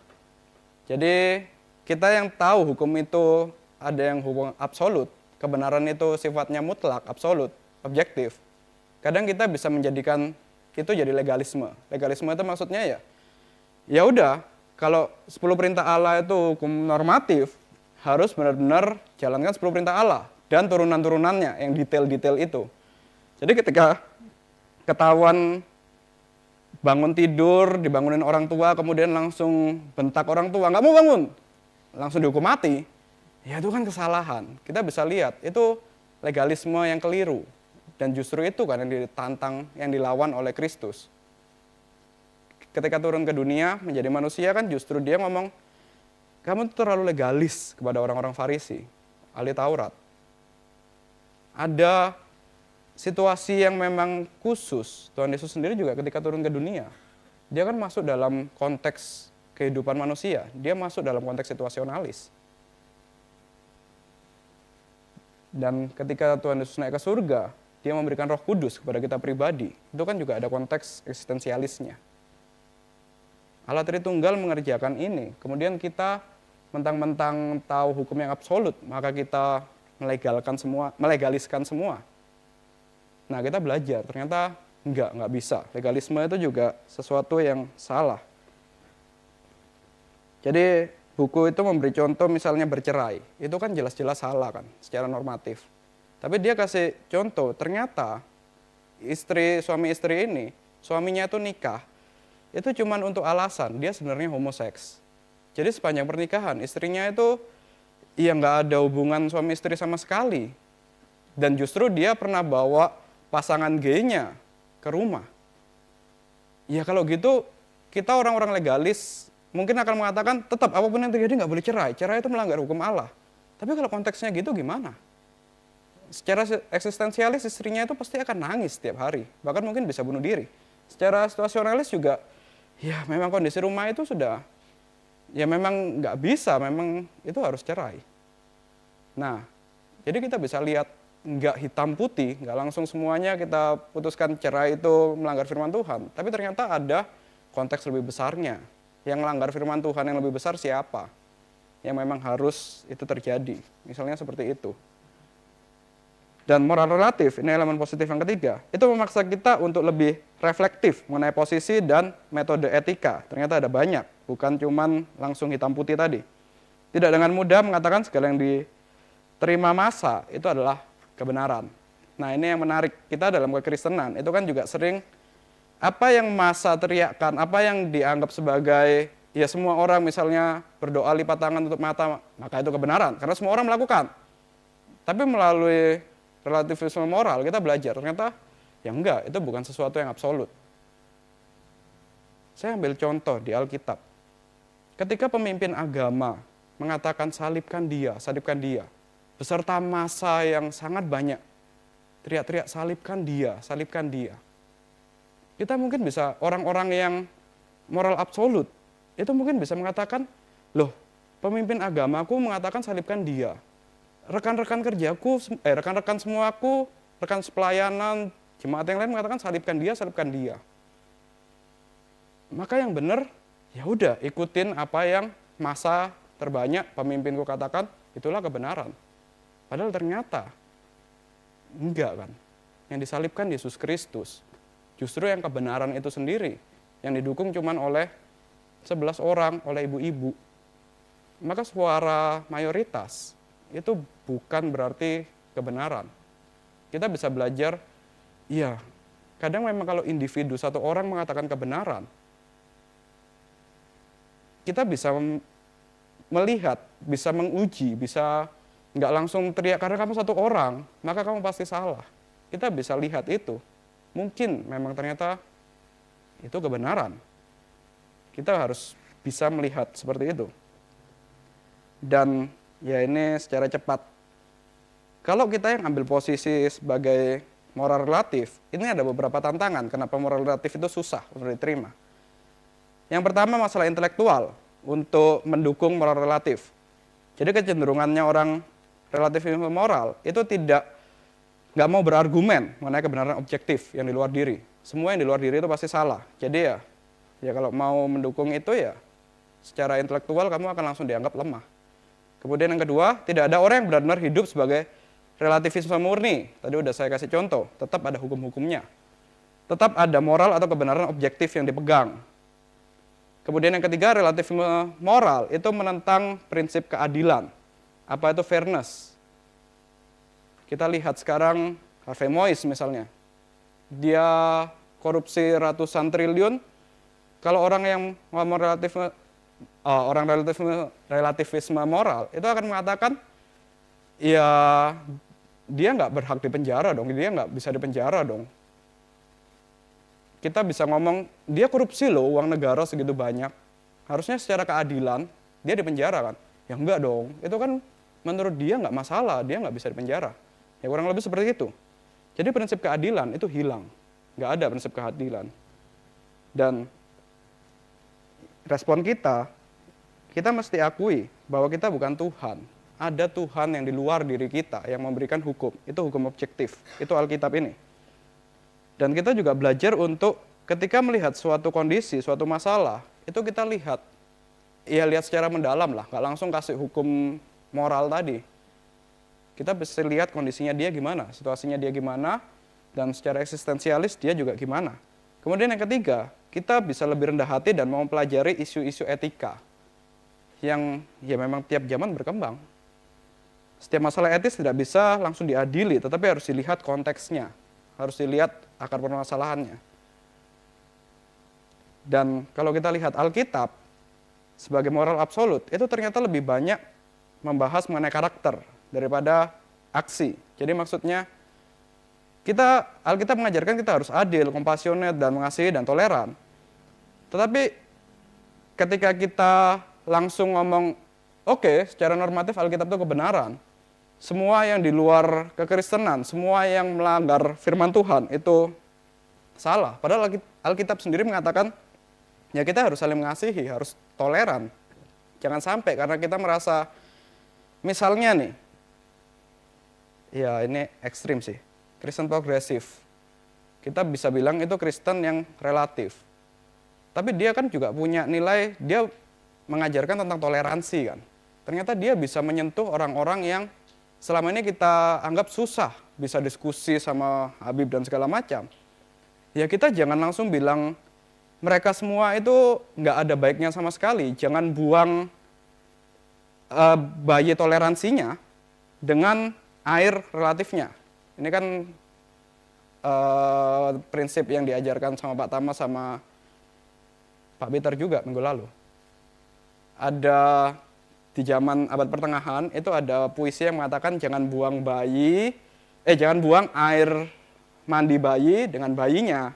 Jadi kita yang tahu hukum itu ada yang hukum absolut, kebenaran itu sifatnya mutlak, absolut, objektif. Kadang kita bisa menjadikan itu jadi legalisme. Legalisme itu maksudnya ya udah, kalau 10 perintah Allah itu hukum normatif, harus benar-benar jalankan 10 perintah Allah dan turunan-turunannya yang detail-detail itu. Jadi ketika ketahuan bangun tidur, dibangunin orang tua, kemudian langsung bentak orang tua, nggak mau bangun, langsung dihukum mati, ya itu kan kesalahan. Kita bisa lihat, itu legalisme yang keliru. Dan justru itu kan yang ditantang, yang dilawan oleh Kristus. Ketika turun ke dunia, menjadi manusia kan justru dia ngomong, kamu terlalu legalis kepada orang-orang Farisi, ahli Taurat. Ada situasi yang memang khusus, Tuhan Yesus sendiri juga ketika turun ke dunia, dia kan masuk dalam konteks kehidupan manusia, dia masuk dalam konteks situasionalis. Dan ketika Tuhan Yesus naik ke surga, dia memberikan Roh Kudus kepada kita pribadi. Itu kan juga ada konteks eksistensialisnya. Allah Tritunggal mengerjakan ini. Kemudian kita mentang-mentang tahu hukum yang absolut, maka kita melegaliskan semua. Nah, kita belajar, ternyata enggak bisa. Legalisme itu juga sesuatu yang salah. Jadi buku itu memberi contoh misalnya bercerai. Itu kan jelas-jelas salah kan, secara normatif. Tapi dia kasih contoh, ternyata suami istri ini, suaminya itu nikah, itu cuma untuk alasan, dia sebenarnya homoseks. Jadi sepanjang pernikahan, istrinya itu ya nggak ada hubungan suami istri sama sekali. Dan justru dia pernah bawa pasangan gay-nya ke rumah. Ya kalau gitu, kita orang-orang legalis mungkin akan mengatakan, tetap apapun yang terjadi nggak boleh cerai. Cerai itu melanggar hukum Allah. Tapi kalau konteksnya gitu gimana? Secara eksistensialis istrinya itu pasti akan nangis setiap hari, bahkan mungkin bisa bunuh diri. Secara situasionalis juga, ya memang kondisi rumah itu sudah, ya memang nggak bisa, memang itu harus cerai. Nah, jadi kita bisa lihat nggak hitam putih, nggak langsung semuanya kita putuskan cerai itu melanggar firman Tuhan, tapi ternyata ada konteks lebih besarnya. Yang melanggar firman Tuhan yang lebih besar siapa? Yang memang harus itu terjadi, misalnya seperti itu. Dan moral relatif, ini elemen positif yang ketiga, itu memaksa kita untuk lebih reflektif mengenai posisi dan metode etika. Ternyata ada banyak, bukan cuman langsung hitam putih tadi. Tidak dengan mudah mengatakan segala yang diterima massa itu adalah kebenaran. Nah ini yang menarik, kita dalam kekristenan, itu kan juga sering, apa yang massa teriakkan, apa yang dianggap sebagai, ya semua orang misalnya berdoa lipat tangan tutup mata, maka itu kebenaran, karena semua orang melakukan. Tapi melalui relativisme moral, kita belajar, ternyata ya enggak, itu bukan sesuatu yang absolut. Saya ambil contoh di Alkitab. Ketika pemimpin agama mengatakan salibkan dia, beserta massa yang sangat banyak, teriak-teriak salibkan dia, salibkan dia. Kita mungkin bisa, orang-orang yang moral absolut, itu mungkin bisa mengatakan, loh pemimpin agamaku mengatakan salibkan dia. Rekan-rekan kerjaku, rekan-rekan semuaku, rekan sepelayanan, jemaat yang lain mengatakan salibkan dia, salibkan dia. Maka yang benar, ya udah ikutin apa yang massa terbanyak pemimpinku katakan, itulah kebenaran. Padahal ternyata enggak kan. Yang disalibkan Yesus Kristus. Justru yang kebenaran itu sendiri yang didukung cuman oleh 11 orang, oleh ibu-ibu. Maka suara mayoritas itu bukan berarti kebenaran. Kita bisa belajar, iya, kadang memang kalau individu satu orang mengatakan kebenaran, kita bisa melihat, bisa menguji, bisa nggak langsung teriak karena kamu satu orang, maka kamu pasti salah. Kita bisa lihat itu. Mungkin memang ternyata itu kebenaran. Kita harus bisa melihat seperti itu. Dan ya ini secara cepat. Kalau kita yang ambil posisi sebagai moral relatif, ini ada beberapa tantangan kenapa moral relatif itu susah untuk diterima. Yang pertama masalah intelektual untuk mendukung moral relatif. Jadi kecenderungannya orang relativisme moral itu nggak mau berargumen mengenai kebenaran objektif yang di luar diri. Semua yang di luar diri itu pasti salah. Jadi ya kalau mau mendukung itu ya secara intelektual kamu akan langsung dianggap lemah. Kemudian yang kedua, tidak ada orang yang benar-benar hidup sebagai relativisme murni. Tadi udah saya kasih contoh, tetap ada hukum-hukumnya. Tetap ada moral atau kebenaran objektif yang dipegang. Kemudian yang ketiga, relativisme moral itu menentang prinsip keadilan. Apa itu fairness? Kita lihat sekarang Harvey Mois misalnya. Dia korupsi ratusan triliun. Kalau orang yang ngomong relativisme moral, itu akan mengatakan, ya dia nggak berhak dipenjara dong, dia nggak bisa dipenjara dong. Kita bisa ngomong, dia korupsi loh uang negara segitu banyak. Harusnya secara keadilan, dia dipenjara kan? Ya enggak dong, itu kan menurut dia nggak masalah, dia nggak bisa dipenjara. Ya kurang lebih seperti itu. Jadi prinsip keadilan itu hilang. Nggak ada prinsip keadilan. Dan respon kita mesti akui bahwa kita bukan Tuhan. Ada Tuhan yang di luar diri kita yang memberikan hukum. Itu hukum objektif. Itu Alkitab ini. Dan kita juga belajar untuk ketika melihat suatu kondisi, suatu masalah, itu kita lihat. Ya lihat secara mendalam lah, nggak langsung kasih hukum moral tadi. Kita bisa lihat kondisinya dia gimana, situasinya dia gimana, dan secara eksistensialis dia juga gimana. Kemudian yang ketiga, kita bisa lebih rendah hati dan mau mempelajari isu-isu etika yang ya memang tiap zaman berkembang. Setiap masalah etis tidak bisa langsung diadili, tetapi harus dilihat konteksnya, harus dilihat akar permasalahannya. Dan kalau kita lihat Alkitab sebagai moral absolut, itu ternyata lebih banyak membahas mengenai karakter daripada aksi. Jadi maksudnya, Alkitab mengajarkan kita harus adil, kompasionet, dan mengasihi, dan toleran. Tetapi ketika kita langsung ngomong, oke, secara normatif Alkitab itu kebenaran. Semua yang di luar kekristenan, semua yang melanggar firman Tuhan itu salah. Padahal Alkitab sendiri mengatakan, ya kita harus saling mengasihi, harus toleran. Jangan sampai karena kita merasa, misalnya nih, ya ini ekstrim sih, Kristen progresif. Kita bisa bilang itu Kristen yang relatif. Tapi dia kan juga punya nilai, dia mengajarkan tentang toleransi kan. Ternyata dia bisa menyentuh orang-orang yang selama ini kita anggap susah bisa diskusi sama Habib dan segala macam. Ya kita jangan langsung bilang mereka semua itu nggak ada baiknya sama sekali. Jangan buang bayi toleransinya dengan air relatifnya. Ini kan prinsip yang diajarkan sama Pak Tama sama Pak Peter juga minggu lalu. Ada di zaman abad pertengahan itu ada puisi yang mengatakan jangan buang air mandi bayi dengan bayinya.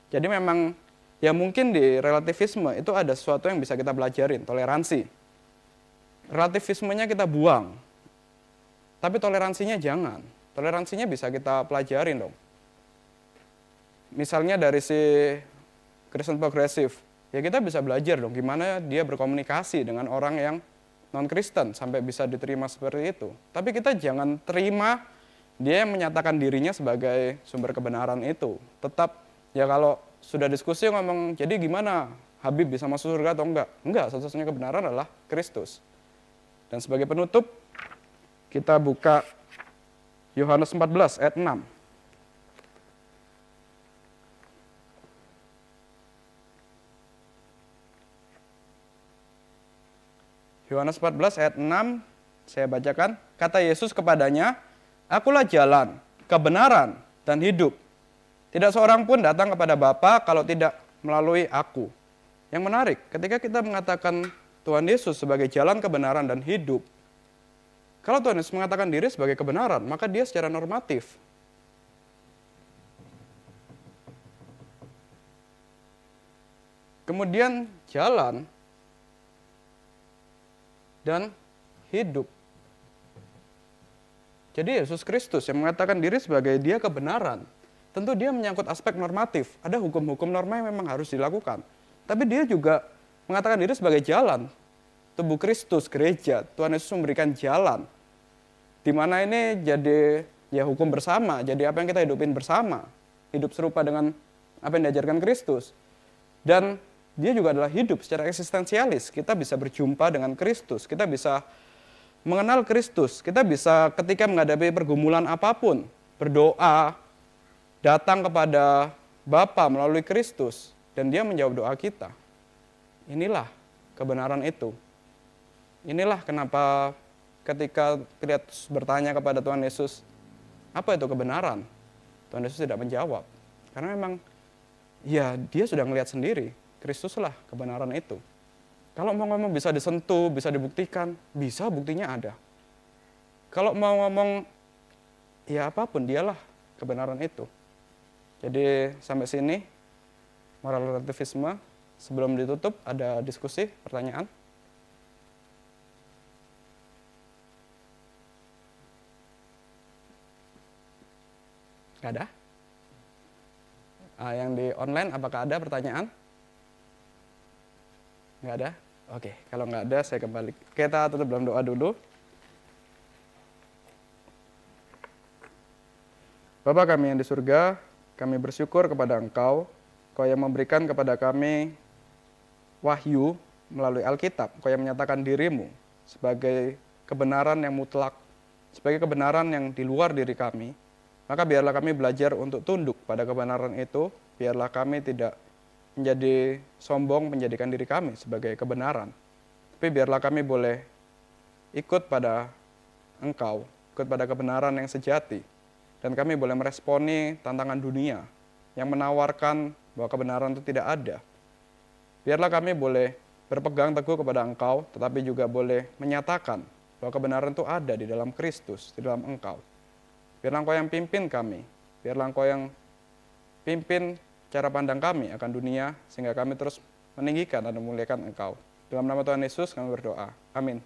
Jadi memang ya mungkin di relativisme itu ada sesuatu yang bisa kita pelajarin, toleransi. Relativismenya kita buang, tapi toleransinya jangan. Toleransinya bisa kita pelajarin dong. Misalnya dari si Kristen progresif, ya kita bisa belajar dong gimana dia berkomunikasi dengan orang yang non-Kristen sampai bisa diterima seperti itu. Tapi kita jangan terima dia yang menyatakan dirinya sebagai sumber kebenaran itu. Tetap, ya kalau sudah diskusi ngomong, jadi gimana Habib bisa masuk surga atau enggak? Enggak, satu-satunya kebenaran adalah Kristus. Dan sebagai penutup, kita buka Yohanes 14 ayat 6. Yohanes 14 ayat 6, saya bacakan. Kata Yesus kepadanya, Akulah jalan, kebenaran, dan hidup. Tidak seorang pun datang kepada Bapa kalau tidak melalui aku. Yang menarik, ketika kita mengatakan Tuhan Yesus sebagai jalan, kebenaran, dan hidup, kalau Tuhan Yesus mengatakan diri sebagai kebenaran, maka dia secara normatif. Kemudian jalan dan hidup. Jadi Yesus Kristus yang mengatakan diri sebagai dia kebenaran, tentu dia menyangkut aspek normatif. Ada hukum-hukum norma yang memang harus dilakukan. Tapi dia juga mengatakan diri sebagai jalan. Tubuh Kristus, gereja, Tuhan Yesus memberikan jalan. Di mana ini jadi ya hukum bersama, jadi apa yang kita hidupin bersama. Hidup serupa dengan apa yang diajarkan Kristus. Dan dia juga adalah hidup secara eksistensialis. Kita bisa berjumpa dengan Kristus, kita bisa mengenal Kristus, kita bisa ketika menghadapi pergumulan apapun, berdoa, datang kepada Bapa melalui Kristus, dan dia menjawab doa kita. Inilah kebenaran itu. Inilah kenapa ketika Pilatus bertanya kepada Tuhan Yesus, apa itu kebenaran? Tuhan Yesus tidak menjawab. Karena memang ya dia sudah melihat sendiri, Kristuslah kebenaran itu. Kalau mau ngomong bisa disentuh, bisa dibuktikan, bisa, buktinya ada. Kalau mau ngomong ya apapun, dialah kebenaran itu. Jadi sampai sini moral relativisme. Sebelum ditutup ada diskusi, pertanyaan. Nggak ada? Yang di online apakah ada pertanyaan? Nggak ada? Oke, kalau nggak ada saya kembali. Kita tutup dalam doa dulu. Bapa kami yang di surga, kami bersyukur kepada Engkau, Engkau yang memberikan kepada kami wahyu melalui Alkitab, Engkau yang menyatakan dirimu sebagai kebenaran yang mutlak, sebagai kebenaran yang di luar diri kami. Maka biarlah kami belajar untuk tunduk pada kebenaran itu, biarlah kami tidak menjadi sombong menjadikan diri kami sebagai kebenaran. Tapi biarlah kami boleh ikut pada Engkau, ikut pada kebenaran yang sejati. Dan kami boleh meresponi tantangan dunia yang menawarkan bahwa kebenaran itu tidak ada. Biarlah kami boleh berpegang teguh kepada Engkau, tetapi juga boleh menyatakan bahwa kebenaran itu ada di dalam Kristus, di dalam Engkau. Biarlah Engkau yang pimpin kami, biarlah Engkau yang pimpin cara pandang kami akan dunia, sehingga kami terus meninggikan dan memuliakan Engkau. Dalam nama Tuhan Yesus kami berdoa. Amin.